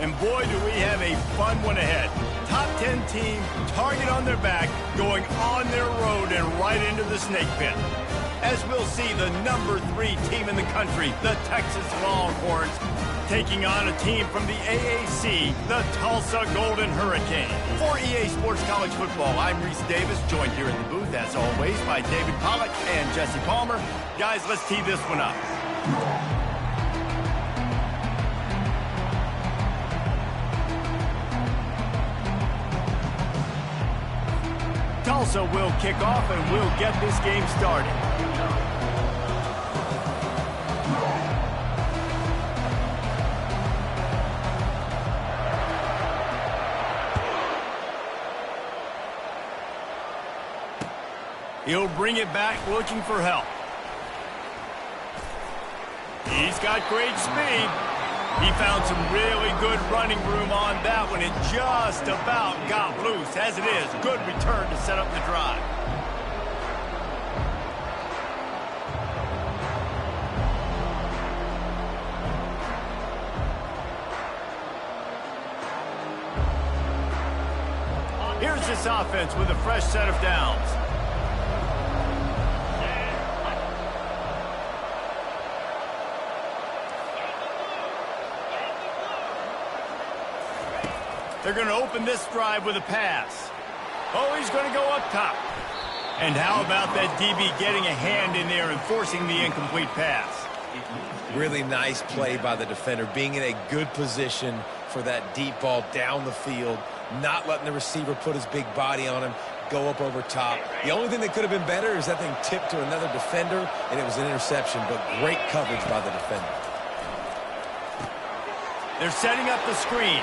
A: And boy, do we have a fun one ahead. Top 10 team, target on their back, going on their road and right into the snake pit. As we'll see the number 3 team in the country, the Texas Longhorns, taking on a team from the AAC, the Tulsa Golden Hurricane. For EA Sports College Football, I'm Reese Davis, joined here in the booth, as always, by David Pollack and Jesse Palmer. Guys, let's tee this one up. Tulsa will kick off and we'll get this game started. He'll bring it back looking for help. He's got great speed. He found some really good running room on that one and just about got loose. As it is, good return to set up the drive. Here's this offense with a fresh set of downs. They're going to open this drive with a pass. Oh, he's going to go up top. And how about that DB getting a hand in there and forcing the incomplete pass?
B: Really nice play by the defender, being in a good position for that deep ball down the field, not letting the receiver put his big body on him, go up over top. The only thing that could have been better is that thing tipped to another defender, and it was an interception, but great coverage by the defender.
A: They're setting up the screen.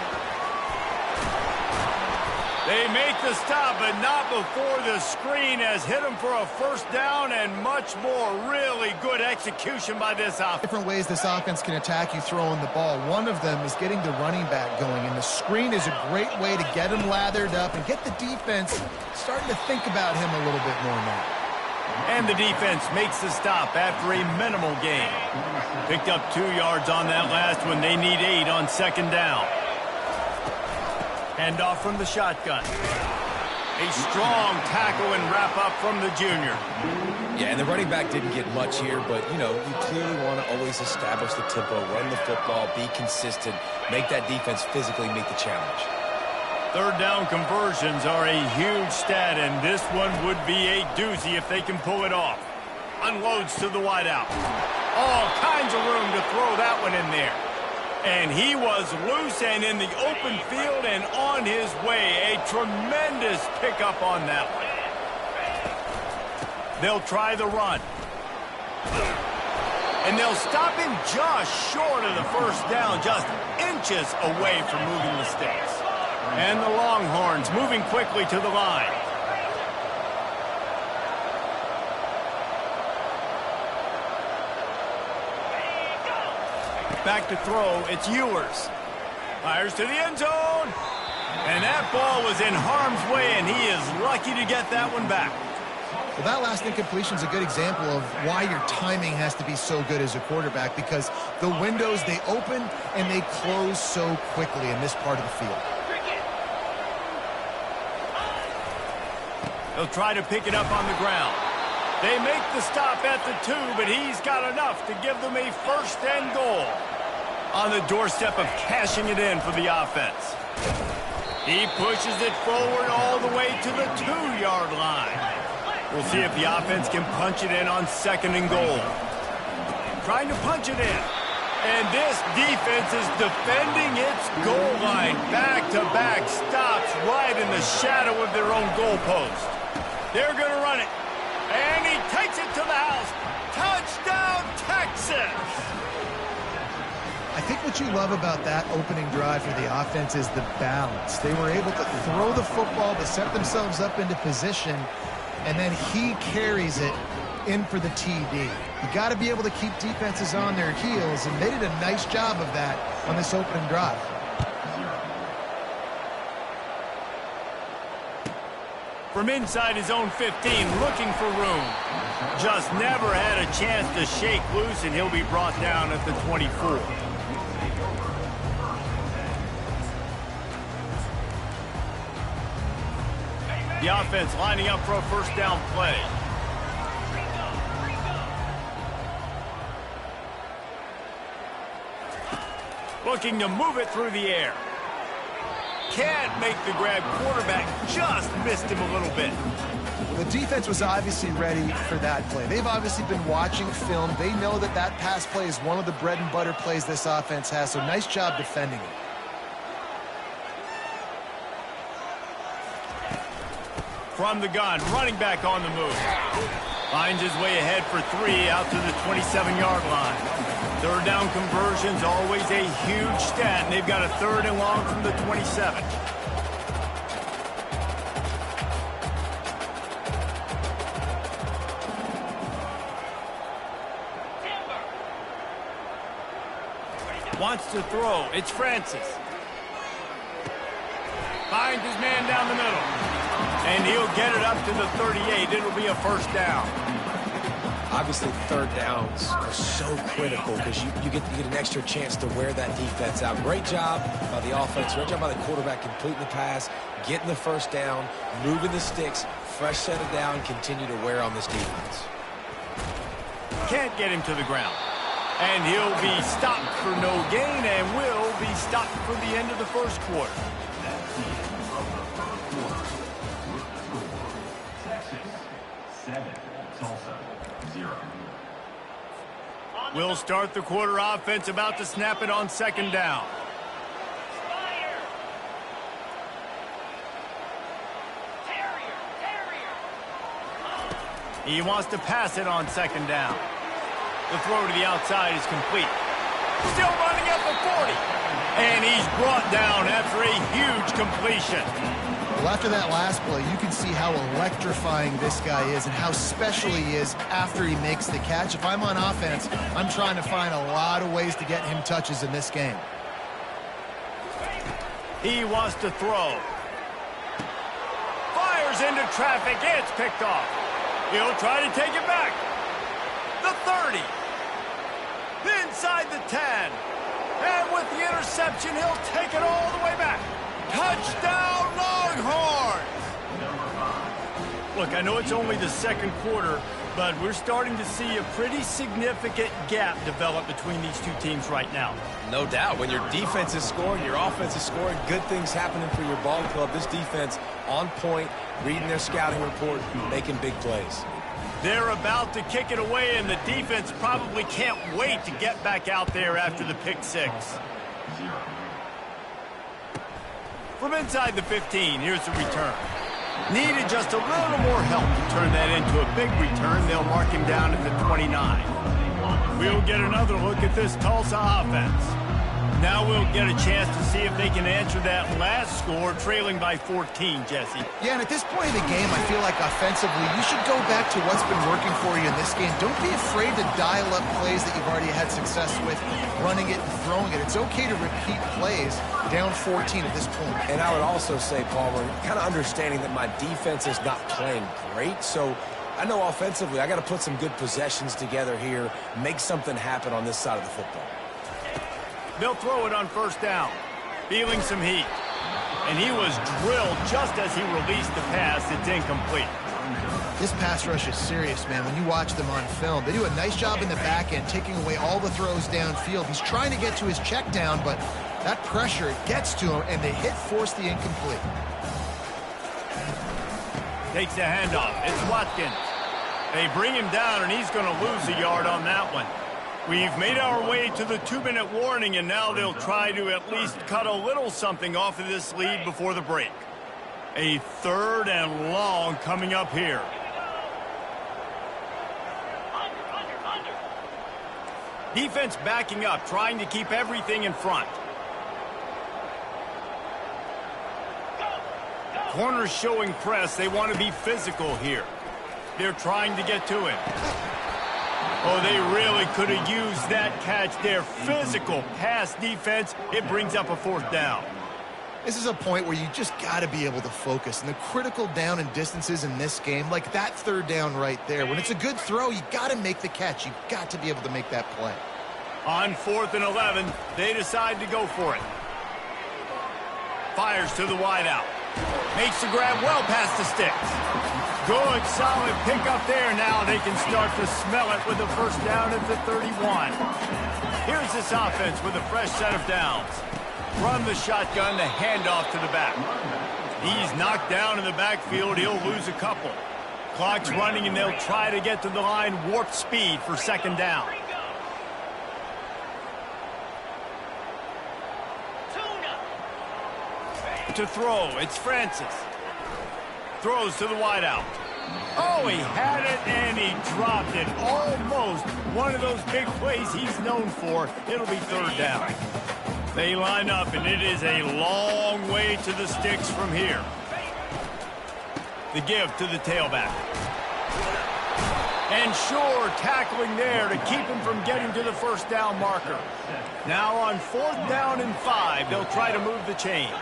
A: They make the stop, but not before the screen has hit them for a first down and much more. Really good execution by this offense.
C: Different ways this offense can attack you throwing the ball. One of them is getting the running back going, and the screen is a great way to get him lathered up and get the defense starting to think about him a little bit more now.
A: And the defense makes the stop after a minimal gain. Picked up 2 yards on that last one. They need 8 on second down. Hand off from the shotgun. A strong tackle and wrap up from the junior.
B: Yeah, and the running back didn't get much here, but, you know, you clearly want to always establish the tempo, run the football, be consistent, make that defense physically meet the challenge.
A: Third down conversions are a huge stat, and this one would be a doozy if they can pull it off. Unloads to the wideout. All kinds of room to throw that one in there. And he was loose and in the open field and on his way. A tremendous pickup on that one. They'll try the run. And they'll stop him just short of the first down, just inches away from moving the sticks. And the Longhorns moving quickly to the line. Back to throw, it's Ewers. Fires to the end zone. And that ball was in harm's way, and he is lucky to get that one back.
C: Well, that last incompletion is a good example of why your timing has to be so good as a quarterback, because the windows, they open and they close so quickly in this part of the field.
A: They'll try to pick it up on the ground. They make the stop at the 2, but he's got enough to give them a first and goal. On the doorstep of cashing it in for the offense. He pushes it forward all the way to the 2-yard line. We'll see if the offense can punch it in on second and goal. Trying to punch it in. And this defense is defending its goal line. Back-to-back stops right in the shadow of their own goalpost. They're going to run it. And he takes it to the house. Touchdown, Texas!
C: I think what you love about that opening drive for the offense is the balance. They were able to throw the football to set themselves up into position, and then he carries it in for the TD. You got to be able to keep defenses on their heels, and they did a nice job of that on this opening drive.
A: From inside his own 15, looking for room. Just never had a chance to shake loose, and he'll be brought down at the 24. The offense lining up for a first down play. Looking to move it through the air. Can't make the grab. Quarterback just missed him a little bit.
C: The defense was obviously ready for that play. They've obviously been watching film. They know that that pass play is one of the bread and butter plays this offense has, so nice job defending it.
A: From the gun, running back on the move. Finds his way ahead for 3 out to the 27-yard line. Third down conversion's always a huge stat, and they've got a 3rd and long from the 27. Wants to throw. It's Francis. Finds his man down the middle. And he'll get it up to the 38. It'll be a first down.
B: Obviously, third downs are so critical because you get an extra chance to wear that defense out. Great job by the offense. Great job by the quarterback completing the pass, getting the first down, moving the sticks, fresh set of down, continue to wear on this defense.
A: Can't get him to the ground. And he'll be stopped for no gain and will be stopped for the end of the first quarter.
E: That's the end of the first quarter. With the score, Texas 7, Tulsa 0.
A: We'll start the quarter. Offense about to snap it on second down.
D: Fire! Terrier!
A: He wants to pass it on second down. The throw to the outside is complete. Still running at the 40. And he's brought down after a huge completion.
C: Well, after that last play, you can see how electrifying this guy is and how special he is after he makes the catch. If I'm on offense, I'm trying to find a lot of ways to get him touches in this game.
A: He wants to throw. Fires into traffic. It's picked off. He'll try to take it back. The 30. Inside the 10. And with the interception, he'll take it all the way back. Touchdown, Longhorns! Look, I know it's only the second quarter, but we're starting to see a pretty significant gap develop between these two teams right now.
B: No doubt. When your defense is scoring, your offense is scoring, good things happening for your ball club. This defense on point, reading their scouting report, making big plays.
A: They're about to kick it away, and the defense probably can't wait to get back out there after the pick six. From inside the 15, here's the return. Needed just a little more help to turn that into a big return. They'll mark him down at the 29. We'll get another look at this Tulsa offense. Now we'll get a chance to see if they can answer that last score, trailing by 14, Jesse.
C: Yeah, and at this point in the game, I feel like offensively, you should go back to what's been working for you in this game. Don't be afraid to dial up plays that you've already had success with, running it and throwing it. It's okay to repeat plays down 14 at this point.
B: And I would also say, Palmer, kind of understanding that my defense is not playing great, so I know offensively I got to put some good possessions together here, make something happen on this side of the football.
A: They'll throw it on first down, feeling some heat. And he was drilled just as he released the pass. It's incomplete.
C: This pass rush is serious, man. When you watch them on film, they do a nice job in the back end, taking away all the throws downfield. He's trying to get to his check down, but that pressure gets to him, and the hit forced the incomplete.
A: Takes the handoff. It's Watkins. They bring him down, and he's going to lose a yard on that one. We've made our way to the 2-minute warning, and now they'll try to at least cut a little something off of this lead before the break. A 3rd and long coming up here. Defense backing up, trying to keep everything in front. Corners showing press. They want to be physical here. They're trying to get to him. Oh, they really could have used that catch there. Physical pass defense. It brings up a 4th down.
C: This is a point where you just got to be able to focus. And the critical down and distances in this game, like that third down right there, when it's a good throw, you got to make the catch. You got to be able to make that play.
A: On 4th and 11, they decide to go for it. Fires to the wideout. Makes the grab well past the sticks. Good, solid pickup there. Now they can start to smell it with the first down at the 31. Here's this offense with a fresh set of downs. From the shotgun, the handoff to the back. He's knocked down in the backfield. He'll lose a couple. Clock's running, and they'll try to get to the line warp speed for second down. To throw, it's Francis. Throws to the wideout. Oh, he had it, and he dropped it. Almost one of those big plays he's known for. It'll be third down. They line up, and it is a long way to the sticks from here. The give to the tailback. And sure, tackling there to keep him from getting to the first down marker. Now on 4th down and 5, they'll try to move the chains.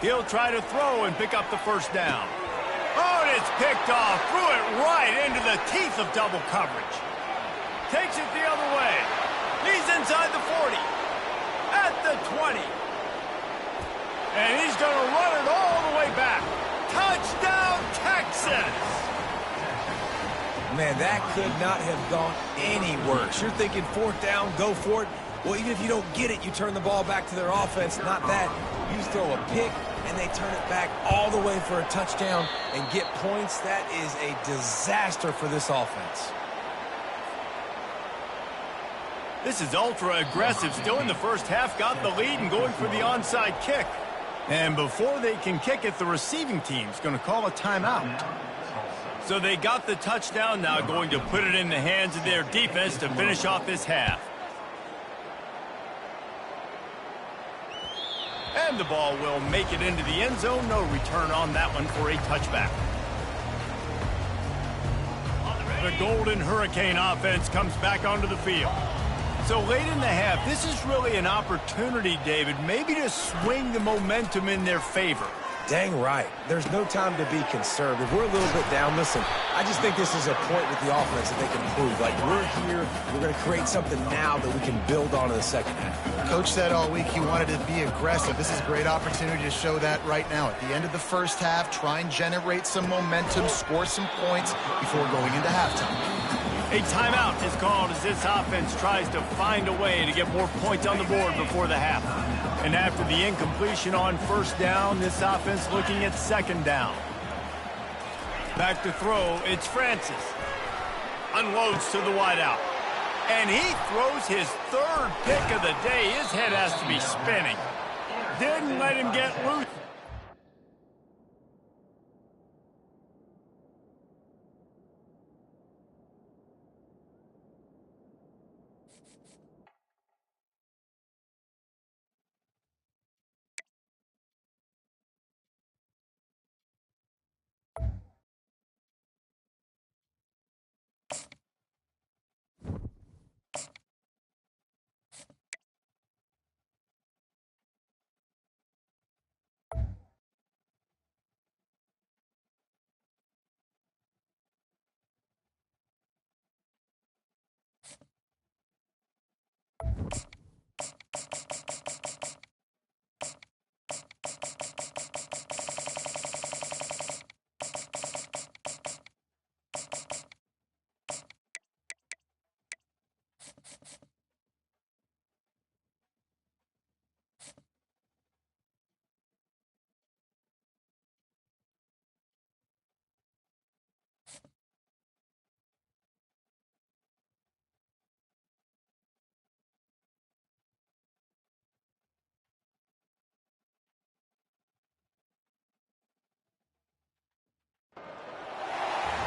A: He'll try to throw and pick up the first down. Oh, and it's picked off. Threw it right into the teeth of double coverage. Takes it the other way. He's inside the 40. At the 20. And he's going to run it all the way back. Touchdown, Texas!
B: Man, that could not have gone any worse. You're thinking 4th down, go for it. Well, even if you don't get it, you turn the ball back to their offense. Not that. You throw a pick, and they turn it back all the way for a touchdown and get points. That is a disaster for this offense.
A: This is ultra-aggressive. Still in the first half, got the lead and going for the onside kick. And before they can kick it, the receiving team's going to call a timeout. So they got the touchdown, now going to put it in the hands of their defense to finish off this half. And the ball will make it into the end zone. No return on that one for a touchback. The Golden Hurricane offense comes back onto the field. So late in the half, this is really an opportunity, David, maybe to swing the momentum in their favor.
B: Dang right. There's no time to be conservative. We're a little bit down. Listen, I just think this is a point with the offense that they can prove. Like, we're here, we're going to create something now that we can build on in the second half.
C: Coach said all week he wanted to be aggressive. This is a great opportunity to show that right now. At the end of the first half, try and generate some momentum, score some points before going into halftime.
A: A timeout is called as this offense tries to find a way to get more points on the board before the half. And after the incompletion on first down, this offense looking at second down. Back to throw, it's Francis. Unloads to the wideout. And he throws his third pick of the day. His head has to be spinning. Didn't let him get loose.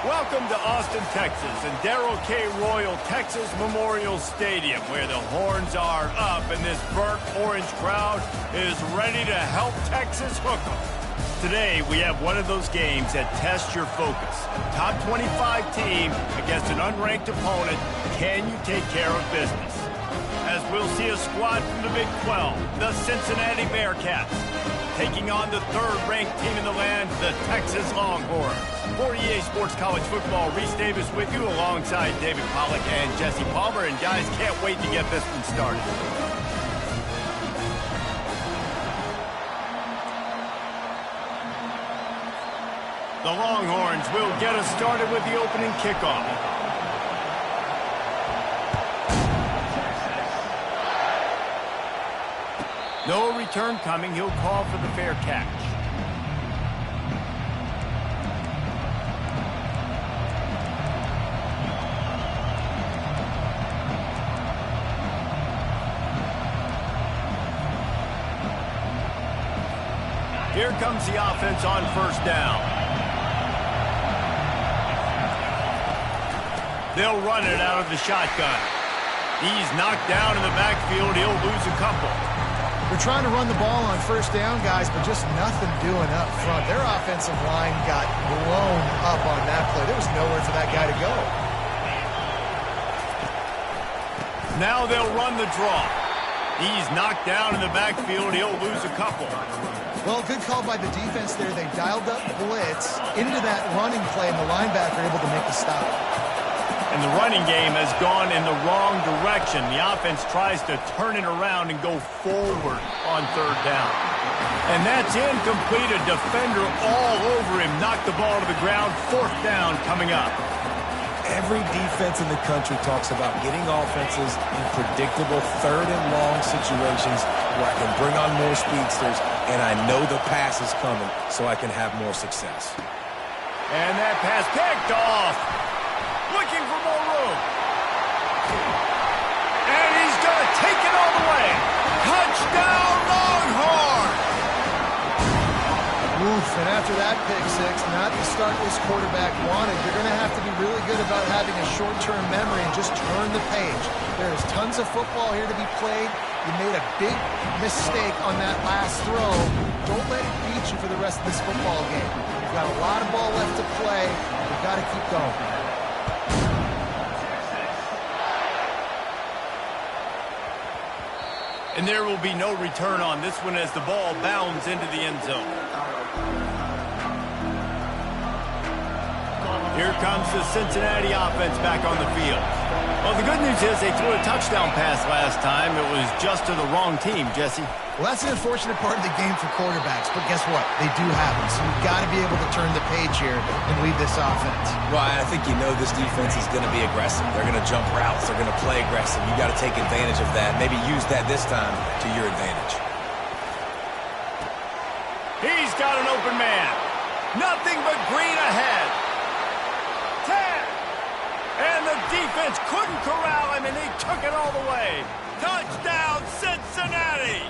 A: Welcome to Austin, Texas, and Darrell K. Royal Texas Memorial Stadium, where the horns are up and this burnt orange crowd is ready to help Texas hook 'em. Today, we have one of those games that tests your focus. Top 25 team against an unranked opponent. Can you take care of business? As we'll see a squad from the Big 12, the Cincinnati Bearcats, taking on the third-ranked team in the land, the Texas Longhorns. For EA Sports College Football, Reese Davis with you alongside David Pollack and Jesse Palmer. And guys, can't wait to get this one started. The Longhorns will get us started with the opening kickoff. No return coming. He'll call for the fair catch. Here comes the offense on first down. They'll run it out of the shotgun. He's knocked down in the backfield. He'll lose a couple.
C: They're trying to run the ball on first down, guys, but just nothing doing up front. Their offensive line got blown up on that play. There was nowhere for that guy to go.
A: Now they'll run the draw. He's knocked down in the backfield. He'll lose a couple.
C: Well, good call by the defense there. They dialed up blitz into that running play, and the linebacker able to make the stop.
A: And the running game has gone in the wrong direction. The offense tries to turn it around and go forward on third down. And that's incomplete. A defender all over him. Knocked the ball to the ground. Fourth down coming up.
B: Every defense in the country talks about getting offenses in predictable third and long situations where I can bring on more speedsters and I know the pass is coming so I can have more success.
A: And that pass picked off. Looking for more room. And he's going to take it all the way. Touchdown, Longhorns!
C: Oof, and after that pick six, not the start this quarterback wanted. You're going to have to be really good about having a short-term memory and just turn the page. There's tons of football here to be played. You made a big mistake on that last throw. Don't let it beat you for the rest of this football game. You've got a lot of ball left to play. You've got to keep going.
A: And there will be no return on this one as the ball bounds into the end zone. Here comes the Cincinnati offense back on the field. Well, the good news is they threw a touchdown pass last time. It was just to the wrong team, Jesse.
C: Well, that's an unfortunate part of the game for quarterbacks, but guess what? They do have them, so you've got to be able to turn the page here and lead this offense.
B: Well, I think you know this defense is going to be aggressive. They're going to jump routes. They're going to play aggressive. You got to take advantage of that. Maybe use that this time to your advantage.
A: He's got an open man. Nothing but green ahead. 10. And the defense couldn't corral him, and he took it all the way. Touchdown, Cincinnati!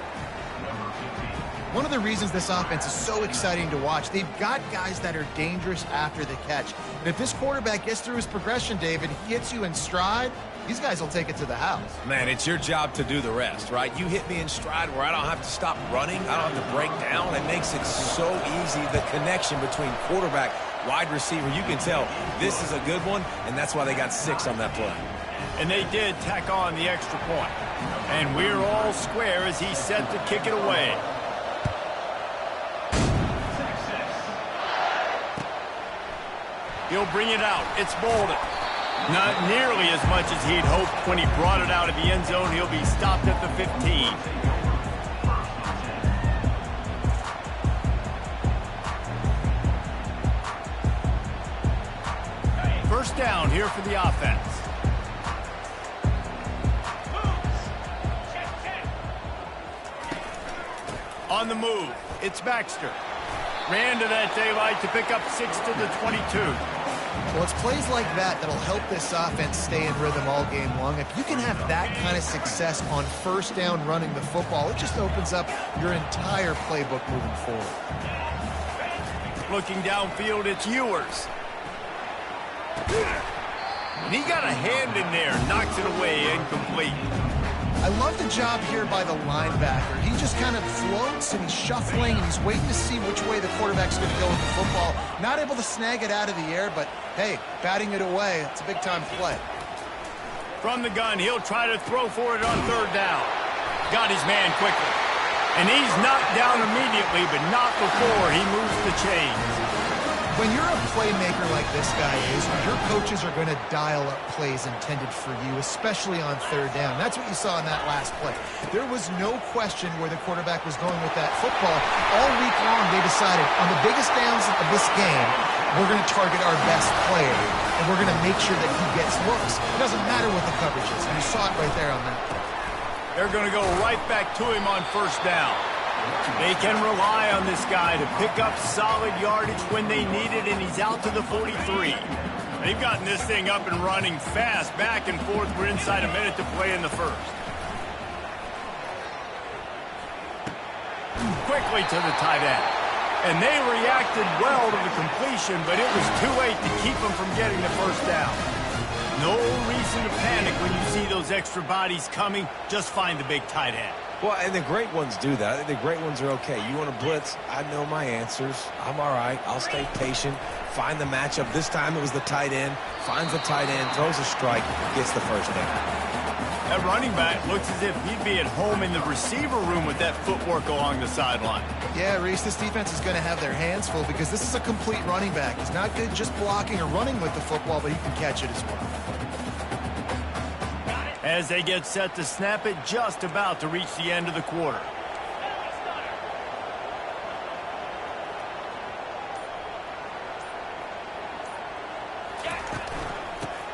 C: One of the reasons this offense is so exciting to watch, they've got guys that are dangerous after the catch. And if this quarterback gets through his progression, David, he hits you in stride, these guys will take it to the house.
B: Man, it's your job to do the rest, right? You hit me in stride where I don't have to stop running. I don't have to break down. It makes it so easy. The connection between quarterback, wide receiver, you can tell this is a good one, and that's why they got 6 on that play.
A: And they did tack on the extra point. And we're all square as he's set to kick it away. He'll bring it out. It's Bolden. Not nearly as much as he'd hoped when he brought it out of the end zone. He'll be stopped at the 15. First down here for the offense. On the move, it's Baxter. Ran to that daylight to pick up 6 to the 22.
C: Well, it's plays like that that'll help this offense stay in rhythm all game long. If you can have that kind of success on first down running the football, it just opens up your entire playbook moving forward.
A: Looking downfield, it's Ewers. And he got a hand in there, knocks it away, incomplete.
C: I love the job here by the linebacker. He just kind of floats and he's shuffling and he's waiting to see which way the quarterback's going to go with the football. Not able to snag it out of the air, but hey, batting it away, it's a big-time play.
A: From the gun, he'll try to throw for it on third down. Got his man quickly. And he's knocked down immediately, but not before he moves the chains.
C: When you're a playmaker like this guy is, your coaches are going to dial up plays intended for you, especially on third down. That's what you saw in that last play. There was no question where the quarterback was going with that football. All week long, they decided on the biggest downs of this game, we're going to target our best player, and we're going to make sure that he gets looks. It doesn't matter what the coverage is, and you saw it right there on that play.
A: They're going to go right back to him on first down. They can rely on this guy to pick up solid yardage when they need it, and he's out to the 43. They've gotten this thing up and running fast, back and forth. We're inside a minute to play in the first. Quickly to the tight end. And they reacted well to the completion, but it was too late to keep them from getting the first down. No reason to panic when you see those extra bodies coming. Just find the big tight end.
B: Well, and the great ones do that. I think the great ones are okay. You want to blitz? I know my answers. I'm all right. I'll stay patient. Find the matchup. This time it was the tight end. Finds the tight end, throws a strike, gets the first down.
A: That running back looks as if he'd be at home in the receiver room with that footwork along the sideline.
C: Yeah, Reese, this defense is going to have their hands full because this is a complete running back. He's not good just blocking or running with the football, but he can catch it as well.
A: As they get set to snap it, just about to reach the end of the quarter.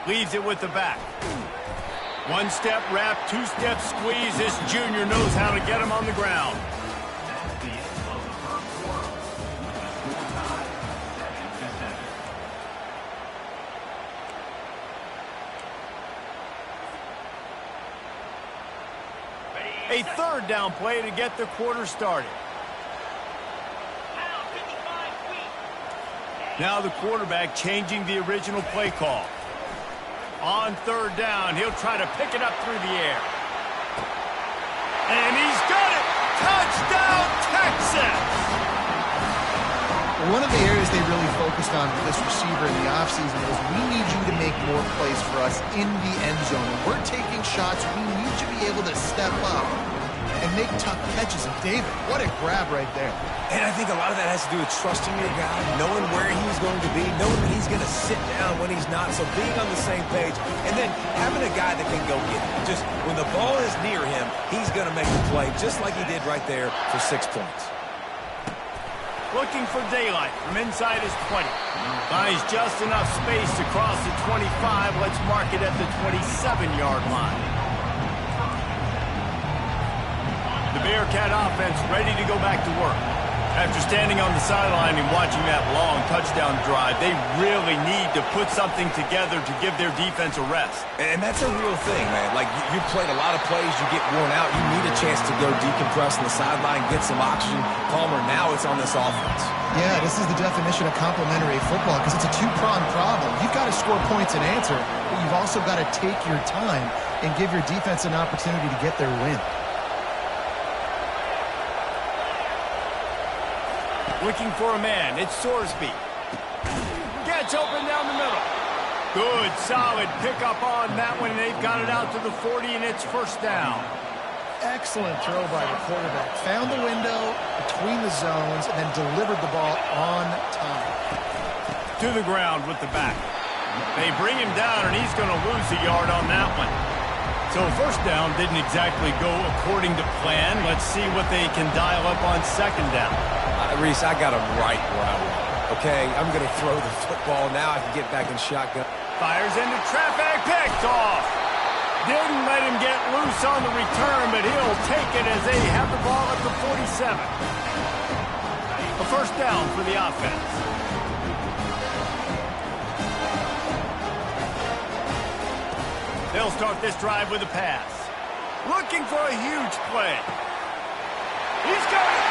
A: Leaves it with the back. One step wrap, two step squeeze. This junior knows how to get him on the ground.
E: That's the end of the first quarter. Score tie, 7-7.
A: A third down play to get the quarter started. Now the quarterback changing the original play call. On third down, he'll try to pick it up through the air. And he's got it! Touchdown, Texas!
C: One of the areas they really focused on for this receiver in the offseason was we need you to make more plays for us in the end zone. When we're taking shots, we need you to be able to step up and make tough catches. And David, what a grab right there.
B: And I think a lot of that has to do with trusting your guy, knowing where he's going to be, knowing that he's going to sit down when he's not. So being on the same page, and then having a guy that can go get it. Just when the ball is near him, he's going to make the play just like he did right there for 6 points.
A: Looking for daylight from inside his 20. Finds just enough space to cross the 25. Let's mark it at the 27-yard line. The Bearcat offense ready to go back to work. After standing on the sideline and watching that long touchdown drive, they really need to put something together to give their defense a rest.
B: And that's a real thing, man. Like, you played a lot of plays, you get worn out, you need a chance to go decompress on the sideline, get some oxygen. Palmer, now it's on this offense.
C: Yeah, this is the definition of complementary football because it's a two-pronged problem. You've got to score points and answer, but you've also got to take your time and give your defense an opportunity to get their win.
A: Looking for a man, it's Sorsby. Gets open down the middle. Good, solid pickup on that one, and they've got it out to the 40, and it's first down.
C: Excellent throw by the quarterback. Found the window between the zones and then delivered the ball on time.
A: To the ground with the back. They bring him down, and he's going to lose a yard on that one. So first down didn't exactly go according to plan. Let's see what they can dial up on second down.
B: Reese, I got him right where I want. Okay, I'm going to throw the football. Now I can get back in shotgun.
A: Fires into traffic, picked off. Didn't let him get loose on the return, but he'll take it as they have the ball at the 47. A first down for the offense. They'll start this drive with a pass. Looking for a huge play. He's got it.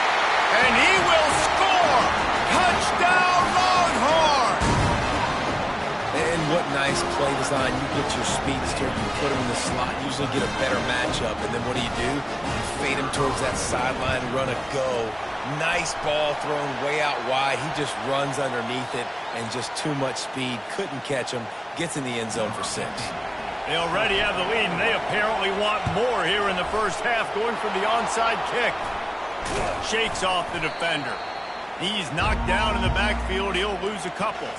A: And he will score! Touchdown, Longhorn!
B: And what nice play design. You get your speedster, you put him in the slot, usually get a better matchup, and then what do? You fade him towards that sideline, run a go. Nice ball thrown way out wide. He just runs underneath it, and just too much speed. Couldn't catch him. Gets in the end zone for 6.
A: They already have the lead, and they apparently want more here in the first half, going for the onside kick. Shakes off the defender. He's knocked down in the backfield. He'll lose a couple.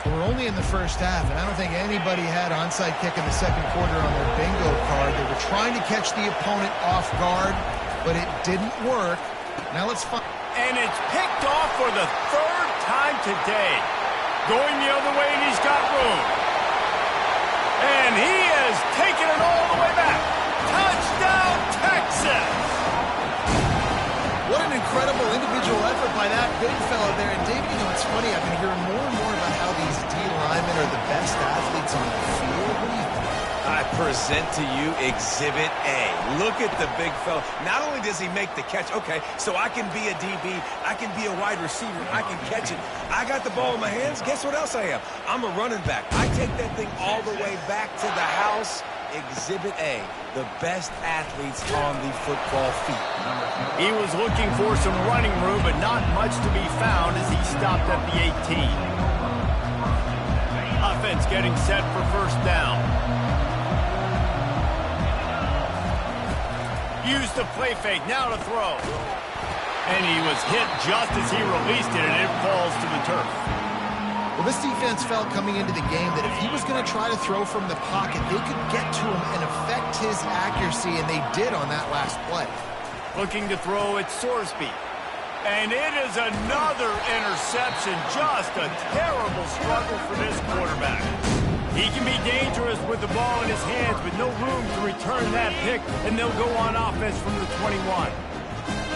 C: We're only in the first half, and I don't think anybody had onside kick in the second quarter on their bingo card. They were trying to catch the opponent off guard, but it didn't work. Now let's find...
A: And it's picked off for the 3rd time today. Going the other way, and he's got room. And he has taken it all the way back. Touchdown, Texas!
C: What an incredible individual effort by that big fella there. And David, you know, it's funny, I've been hearing more and more about how these D linemen are the best athletes on the field. What do you think?
B: I present to you Exhibit A. Look at the big fella. Not only does he make the catch, okay, so I can be a DB, I can be a wide receiver, I can catch it. I got the ball in my hands. Guess what else I am? I'm a running back. I take that thing all the way back to the house. Exhibit A, the best athletes on the football field.
A: He was looking for some running room, but not much to be found as he stopped at the 18. Offense getting set for first down. Use the play fake, now to throw. And he was hit just as he released it, and it falls to the turf.
C: Well, this defense felt coming into the game that if he was going to try to throw from the pocket, they could get to him and affect his accuracy, and they did on that last play.
A: Looking to throw at Sorsby. And it is another interception. Just a terrible struggle for this quarterback. He can be dangerous with the ball in his hands, with no room to return that pick, and they'll go on offense from the 21.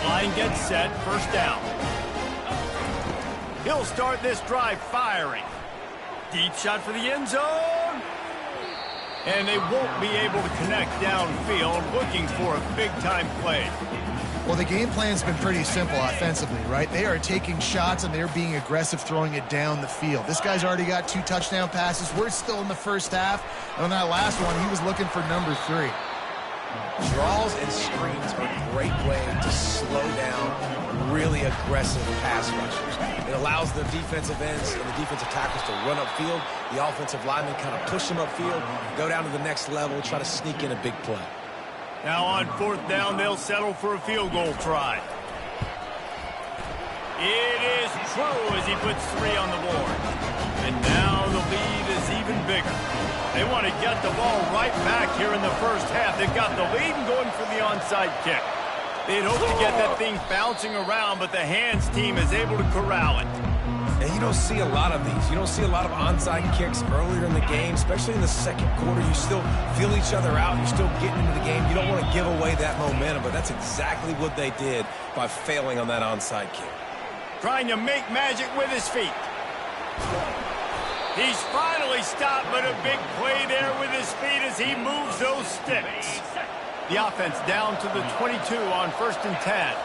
A: Line gets set, first down. He'll start this drive firing. Deep shot for the end zone. And they won't be able to connect downfield, looking for a big-time play.
C: Well, the game plan's been pretty simple offensively, right? They are taking shots, and they're being aggressive throwing it down the field. This guy's already got 2 touchdown passes. We're still in the first half. And on that last one, he was looking for number 3.
B: Draws and screens are a great way to slow down really aggressive pass rushers. It allows the defensive ends and the defensive tackles to run upfield. The offensive linemen kind of push them upfield, go down to the next level, try to sneak in a big play.
A: Now on fourth down, they'll settle for a field goal try. It is true as he puts 3 on the board. And now the lead is even bigger. They want to get the ball right back here in the first half. They've got the lead and going for the onside kick. They'd hope to get that thing bouncing around, but the hands team is able to corral it.
B: And you don't see a lot of these. You don't see a lot of onside kicks earlier in the game, especially in the second quarter. You still feel each other out. You're still getting into the game. You don't want to give away that momentum, but that's exactly what they did by failing on that onside kick.
A: Trying to make magic with his feet. He's finally stopped, but a big play there with his feet as he moves those sticks. The offense down to the 22 on 1st and 10.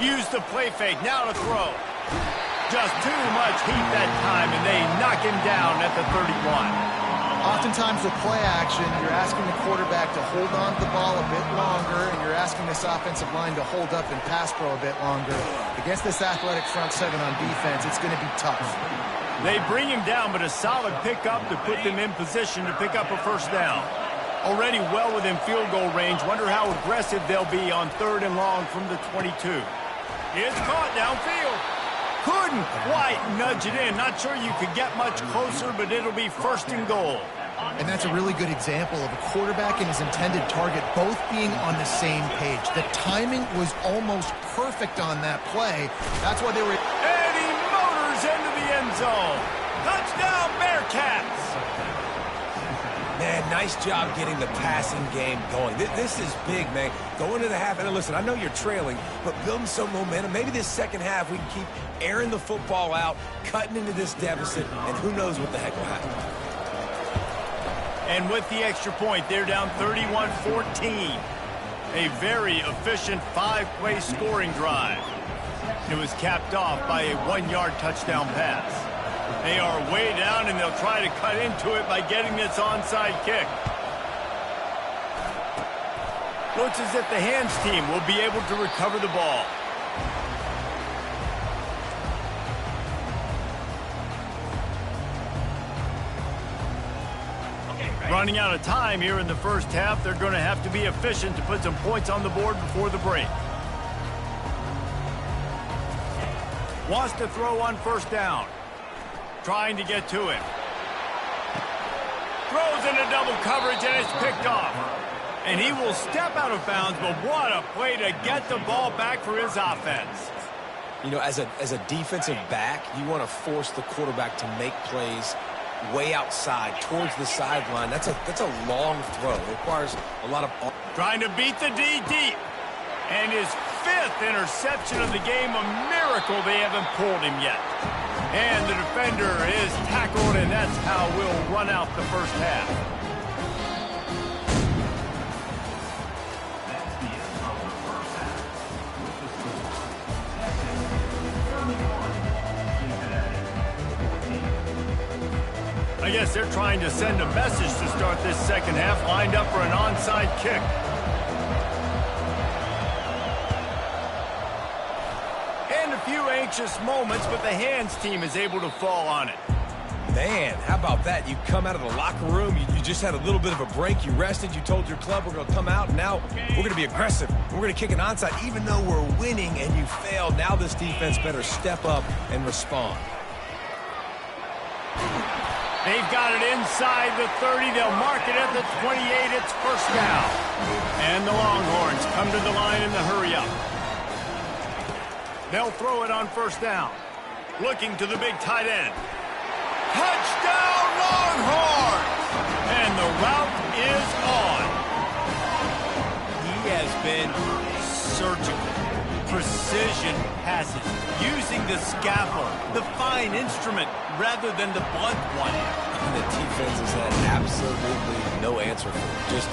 A: Use the play fake, now to throw. Just too much heat that time, and they knock him down at the 31.
C: Oftentimes with play action, you're asking the quarterback to hold on to the ball a bit longer, and you're asking this offensive line to hold up and pass pro a bit longer. Against this athletic front 7 on defense, it's going to be tough.
A: They bring him down, but a solid pickup to put them in position to pick up a first down. Already well within field goal range. Wonder how aggressive they'll be on 3rd and long from the 22. It's caught downfield. Couldn't quite nudge it in. Not sure you could get much closer, but it'll be 1st and goal.
C: And that's a really good example of a quarterback and his intended target both being on the same page. The timing was almost perfect on that play. That's why they were...
A: And he motors into the end zone. Touchdown, Bearcats!
B: Man, nice job getting the passing game going. This is big, man. Going into the half, and listen, I know you're trailing, but building some momentum. Maybe this second half we can keep airing the football out, cutting into this deficit, and who knows what the heck will happen.
A: And with the extra point, they're down 31-14. A very efficient 5-play scoring drive. It was capped off by a 1-yard touchdown pass. They are way down, and they'll try to cut into it by getting this onside kick. Looks as if the hands team will be able to recover the ball. Running out of time here in the first half, they're going to have to be efficient to put some points on the board before the break. Wants to throw on first down. Trying to get to him. Throws into double coverage, and it's picked off. And he will step out of bounds, but what a play to get the ball back for his offense.
B: You know, as a defensive back, you want to force the quarterback to make plays way outside towards the sideline. That's a long throw. It requires a lot of...
A: Trying to beat the D deep. And his 5th interception of the game, a miracle they haven't pulled him yet. And the defender is tackled, and that's how we'll run out the first half.
E: That's the end of the first half. With the score, Texans 31, Cincinnati 14.
A: I guess they're trying to send a message to start this second half, lined up for an onside kick. Anxious moments, but the hands team is able to fall on it.
B: Man, how about that? You come out of the locker room, you just had a little bit of a break, you rested, you told your club we're going to come out, and now we're going to be aggressive. We're going to kick an onside, even though we're winning and you failed. Now this defense better step up and respond.
A: They've got it inside the 30. They'll mark it at the 28. It's first down. And the Longhorns come to the line in the hurry up. They'll throw it on first down. Looking to the big tight end. Touchdown, Longhorns! And the route is on. He has been surgical. Precision passes. Using the scalpel, the fine instrument, rather than the blunt one.
B: The defense has had absolutely no answer for him. Just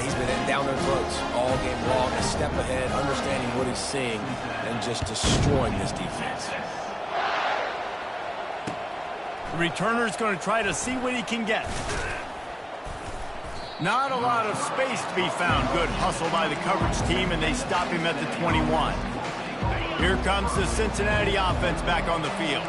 B: he's been down their throats all game long, a step ahead, understanding what he's seeing, and just destroying this defense.
A: The returner's going to try to see what he can get. Not a lot of space to be found. Good hustle by the coverage team, and they stop him at the 21. Here comes the Cincinnati offense back on the field.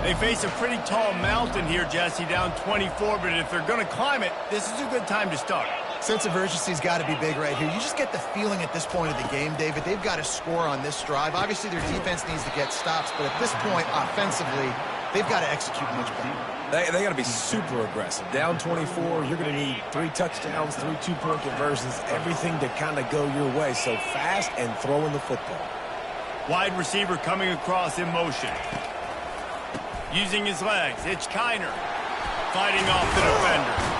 A: They face a pretty tall mountain here, Jesse, down 24, but if they're going to climb it, this is a good time to start.
C: Sense of urgency's got to be big right here. You just get the feeling at this point of the game, David, they've got to score on this drive. Obviously, their defense needs to get stops, but at this point, offensively, they've got to execute much better.
B: They got to be super aggressive. Down 24, you're going to need 3 touchdowns, 3 two-point conversions, everything to kind of go your way. So fast and throwing the football.
A: Wide receiver coming across in motion. Using his legs, it's Kiner. Fighting off the defender.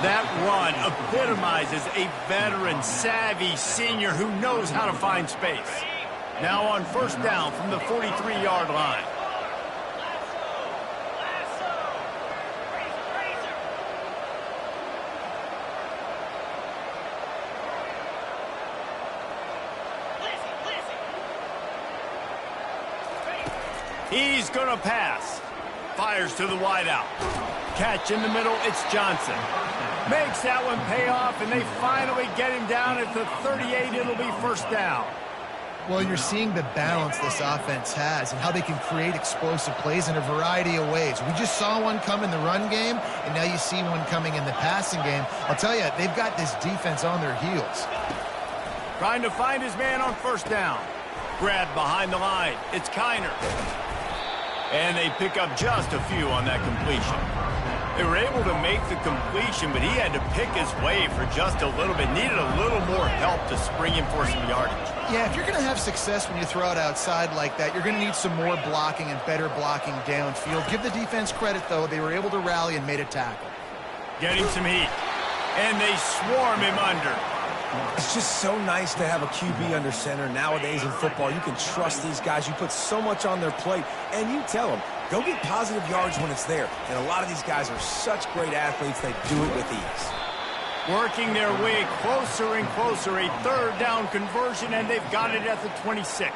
A: That run epitomizes a veteran, savvy senior who knows how to find space. Now on first down from the 43-yard line. He's going to pass. Fires to the wideout. Catch in the middle, it's Johnson. Makes that one pay off, and they finally get him down at the 38. It'll be first down.
C: Well, you're seeing the balance this offense has and how they can create explosive plays in a variety of ways. We just saw one come in the run game, and now you see one coming in the passing game. I'll tell you, they've got this defense on their heels.
A: Trying to find his man on first down. Grabbed behind the line. It's Kiner. And they pick up just a few on that completion. They were able to make the completion, but he had to pick his way for just a little bit. Needed a little more help to spring him for some yardage.
C: Yeah, if you're going to have success when you throw it outside like that, you're going to need some more blocking and better blocking downfield. Give the defense credit, though. They were able to rally and made a tackle.
A: Getting some heat. And they swarm him under.
B: It's just so nice to have a QB under center. Nowadays in football, you can trust these guys. You put so much on their plate, and you tell them, go get positive yards when it's there. And a lot of these guys are such great athletes, they do it with ease.
A: Working their way closer and closer. A third down conversion, and they've got it at the 26.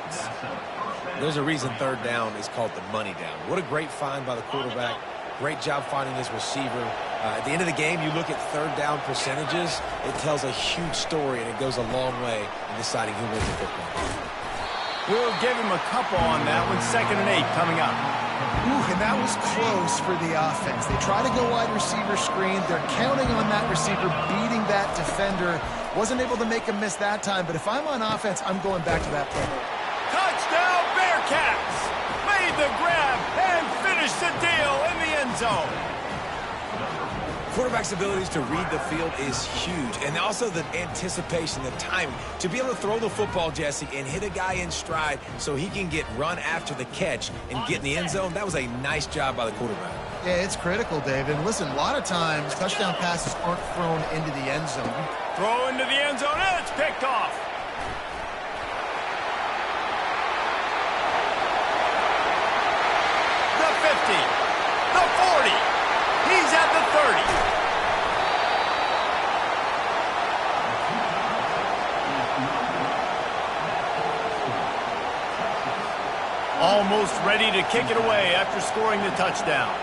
B: There's a reason third down is called the money down. What a great find by the quarterback. Great job finding his receiver. At the end of the game, you look at third down percentages. It tells a huge story, and it goes a long way in deciding who wins the football.
A: We'll give him a couple on that one. 2nd and 8 coming up.
C: Ooh, and that was close for the offense. They try to go wide receiver screen. They're counting on that receiver beating that defender. Wasn't able to make him miss that time, but if I'm on offense, I'm going back to that play.
A: Touchdown, Bearcats! Made the grab and finished the deal in the end zone.
B: Quarterback's abilities to read the field is huge, and also the anticipation, the timing. To be able to throw the football, Jesse, and hit a guy in stride so he can get run after the catch and get in the end zone, that was a nice job by the quarterback.
C: Yeah, it's critical, David. Listen, a lot of times touchdown passes aren't thrown into the end zone.
A: Throw into the end zone, and it's picked off. The 50, the 40, he's at the 30. Almost ready to kick it away after scoring the touchdown.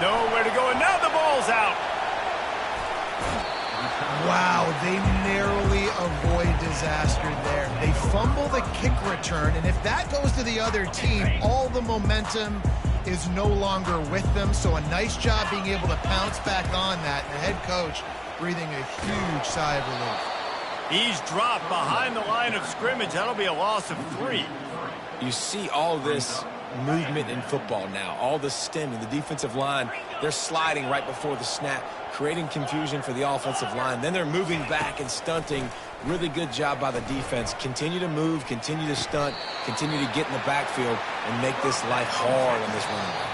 A: Nowhere to go, and now the ball's out.
C: Wow, they narrowly avoid disaster there. They fumble the kick return, and if that goes to the other team, all the momentum is no longer with them. So a nice job being able to pounce back on that. And the head coach breathing a huge sigh of relief.
A: He's dropped behind the line of scrimmage. That'll be a loss of 3.
B: You see all this movement in football now, all the stemming, the defensive line, they're sliding right before the snap, creating confusion for the offensive line. Then they're moving back and stunting. Really good job by the defense. Continue to move, continue to stunt, continue to get in the backfield and make this life hard on this running back.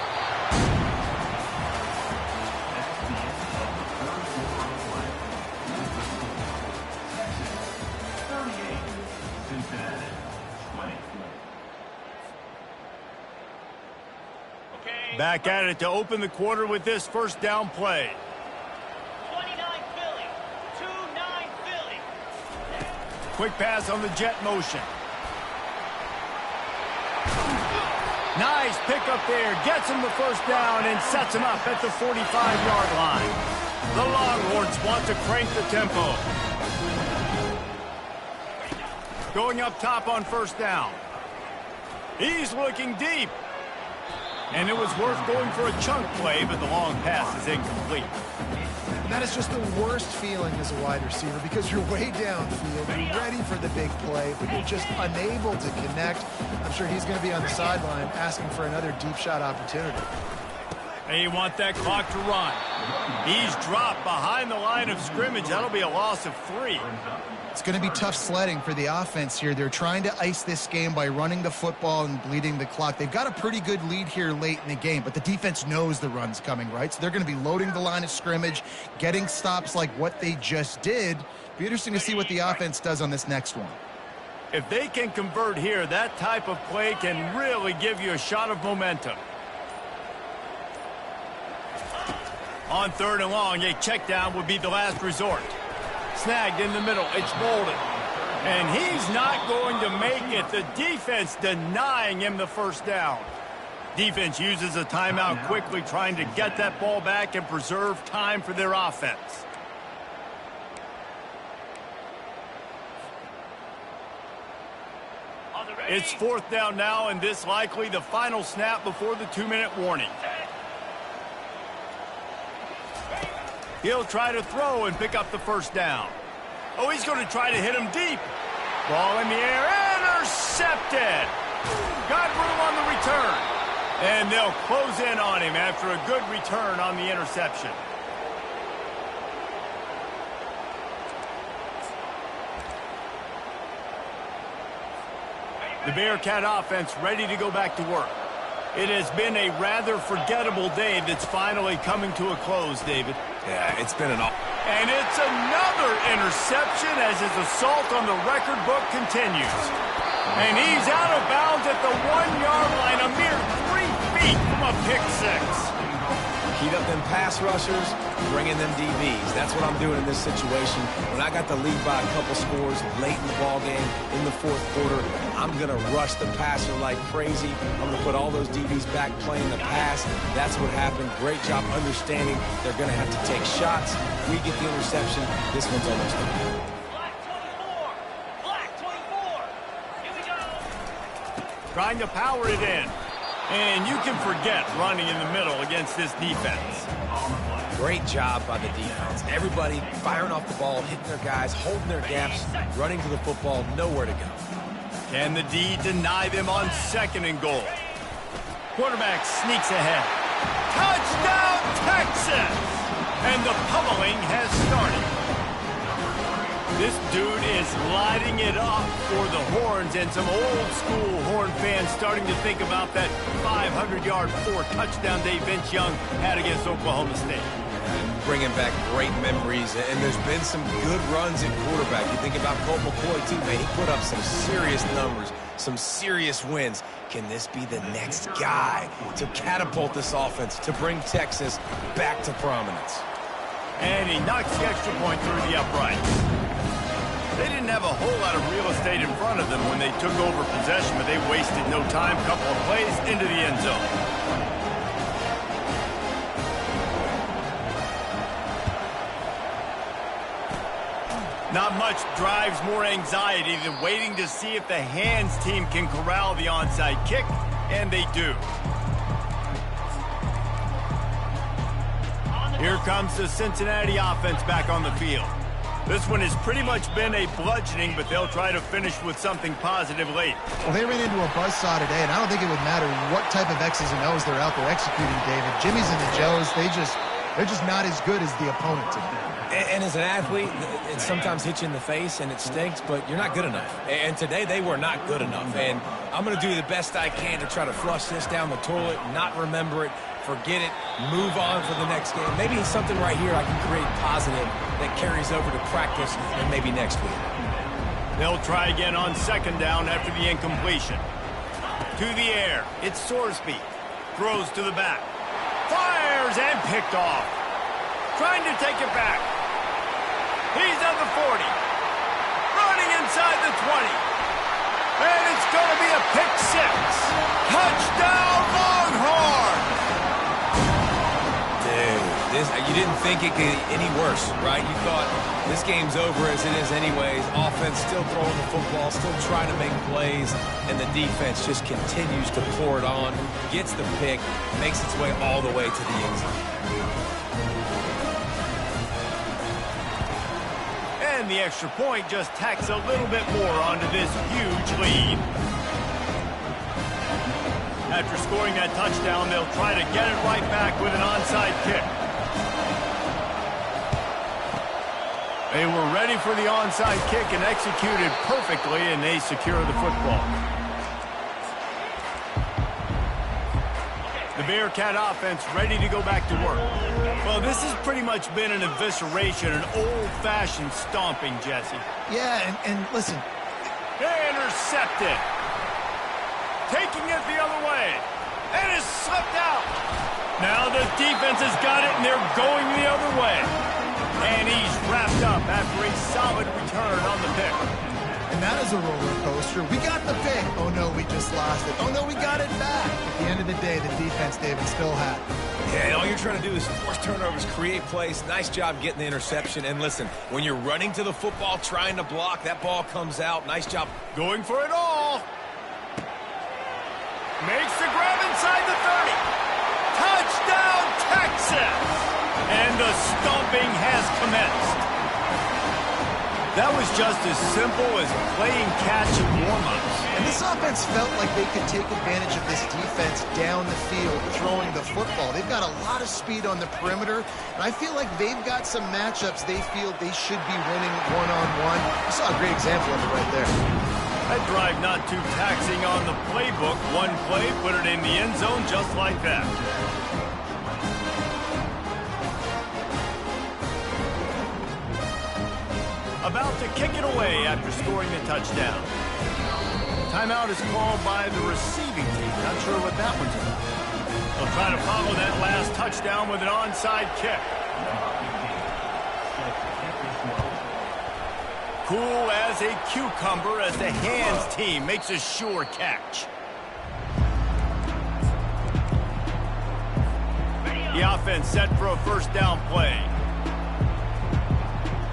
A: Back at it to open the quarter with this first down play.
D: 29 Philly. 2-9 Philly.
A: Quick pass on the jet motion. Nice pickup there. Gets him the first down and sets him up at the 45-yard line. The Longhorns want to crank the tempo. Going up top on first down. He's looking deep. And it was worth going for a chunk play, but the long pass is incomplete.
C: And that is just the worst feeling as a wide receiver because you're way downfield, you're ready for the big play, but you're just unable to connect. I'm sure he's going to be on the sideline asking for another deep shot opportunity.
A: They want that clock to run. He's dropped behind the line of scrimmage. That'll be a loss of 3.
C: It's going to be tough sledding for the offense here. They're trying to ice this game by running the football and bleeding the clock. They've got a pretty good lead here late in the game, but the defense knows the run's coming, right? So they're going to be loading the line of scrimmage, getting stops like what they just did. Be interesting to see what the offense does on this next one.
A: If they can convert here, that type of play can really give you a shot of momentum. On 3rd and long, a check down would be the last resort. Snagged in the middle. It's Bolden. And he's not going to make it. The defense denying him the first down. Defense uses a timeout quickly, trying to get that ball back and preserve time for their offense. It's 4th down now, and this likely the final snap before the 2-minute warning. He'll try to throw and pick up the first down. Oh, he's going to try to hit him deep. Ball in the air, intercepted. Got room on the return. And they'll close in on him after a good return on the interception. The Bearcat offense ready to go back to work. It has been a rather forgettable day that's finally coming to a close, David.
B: Yeah, it's been an
A: And it's another interception as his assault on the record book continues. And he's out of bounds at the 1-yard line, a mere 3 feet from a pick six.
B: Keyed up them pass rushers, bring in them DBs. That's what I'm doing in this situation. When I got the lead by a couple scores late in the ball game, in the fourth quarter, I'm going to rush the passer like crazy. I'm going to put all those DBs back playing the pass. That's what happened. Great job understanding they're going to have to take shots. We get the interception. This one's almost done.
D: Black 24. Black 24. Here we go.
A: Trying to power it in. And you can forget running in the middle against this defense.
B: Great job by the defense. Everybody firing off the ball, hitting their guys, holding their gaps, running to the football, nowhere to go.
A: Can the D deny them on 2nd and goal? Quarterback sneaks ahead. Touchdown, Texas! And the pummeling has started. This dude is lighting it up for the Horns, and some old-school Horn fans starting to think about that 500-yard 4-touchdown day Vince Young had against Oklahoma State.
B: Bringing back great memories, and there's been some good runs at quarterback. You think about Colt McCoy, too, man. He put up some serious numbers, some serious wins. Can this be the next guy to catapult this offense, to bring Texas back to prominence?
A: And he knocks the extra point through the uprights. They didn't have a whole lot of real estate in front of them when they took over possession, but they wasted no time. Couple of plays into the end zone. Not much drives more anxiety than waiting to see if the hands team can corral the onside kick, and they do. Here comes the Cincinnati offense back on the field. This one has pretty much been a bludgeoning, but they'll try to finish with something positive late.
C: Well, they ran into a buzzsaw today, and I don't think it would matter what type of X's and O's they're out there executing, David. Jimmy's and the Joes, they're just not as good as the opponent today.
B: And as an athlete, it sometimes hits you in the face and it stinks, but you're not good enough. And today they were not good enough. And I'm going to do the best I can to try to flush this down the toilet, not remember it, forget it, move on for the next game. Maybe it's something right here I can create positive that carries over to practice and maybe next week.
A: They'll try again on 2nd down after the incompletion. To the air, it's Sorsby. Throws to the back. Fires and picked off. Trying to take it back. He's at the 40. Running inside the 20. And it's going to be a pick 6. Touchdown, Longhorns!
B: Dude, you didn't think it could get any worse, right? You thought this game's over as it is anyways. Offense still throwing the football, still trying to make plays, and the defense just continues to pour it on, gets the pick, makes its way all the way to the end zone.
A: And the extra point just tacks a little bit more onto this huge lead. After scoring that touchdown, they'll try to get it right back with an onside kick. They were ready for the onside kick and executed perfectly, and they secure the football. The Bearcat offense ready to go back to work. Well, this has pretty much been an evisceration, an old-fashioned stomping, Jesse.
C: Yeah, and listen.
A: Intercepted. Taking it the other way. And it's slipped out. Now the defense has got it, and they're going the other way. And he's wrapped up after a solid return on the pick.
C: And that is a roller coaster. We got the pick. Oh, no, we just lost it. Oh, no, we got it back. At the end of the day, the defense, David, still had it.
B: Yeah, all you're trying to do is force turnovers, create plays. Nice job getting the interception. And listen, when you're running to the football, trying to block, that ball comes out. Nice job.
A: Going for it all. Makes the grab inside the 30. Touchdown, Texas! And the stomping has commenced. That was just as simple as playing catch in warm-ups.
C: And this offense felt like they could take advantage of this defense down the field, throwing the football. They've got a lot of speed on the perimeter, and I feel like they've got some matchups they feel they should be winning one-on-one. You saw a great example of it right there.
A: That drive not too taxing on the playbook. One play, put it in the end zone just like that. About to kick it away after scoring the touchdown. Timeout is called by the receiving team. Not sure what that one's about. They'll try to follow that last touchdown with an onside kick. Cool as a cucumber as the hands team makes a sure catch. The offense set for a first down play.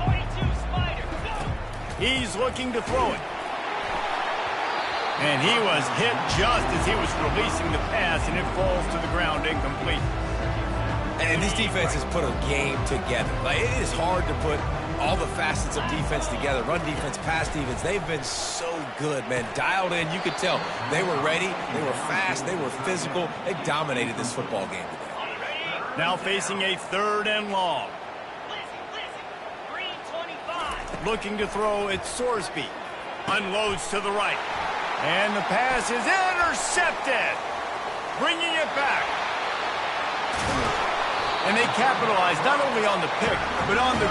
D: 42 Spider, go!
A: He's looking to throw it. And he was hit just as he was releasing the pass, and it falls to the ground incomplete.
B: And this defense has put a game together. Like, it is hard to put all the facets of defense together. Run defense, pass defense. They've been so good, man. Dialed in. You could tell they were ready. They were fast. They were physical. They dominated this football game today.
A: Now facing a 3rd and long.
D: Green 25.
A: Looking to throw at Sorsby. Unloads to the right. And the pass is intercepted. Bringing it back. And they capitalize not only on the pick, but on the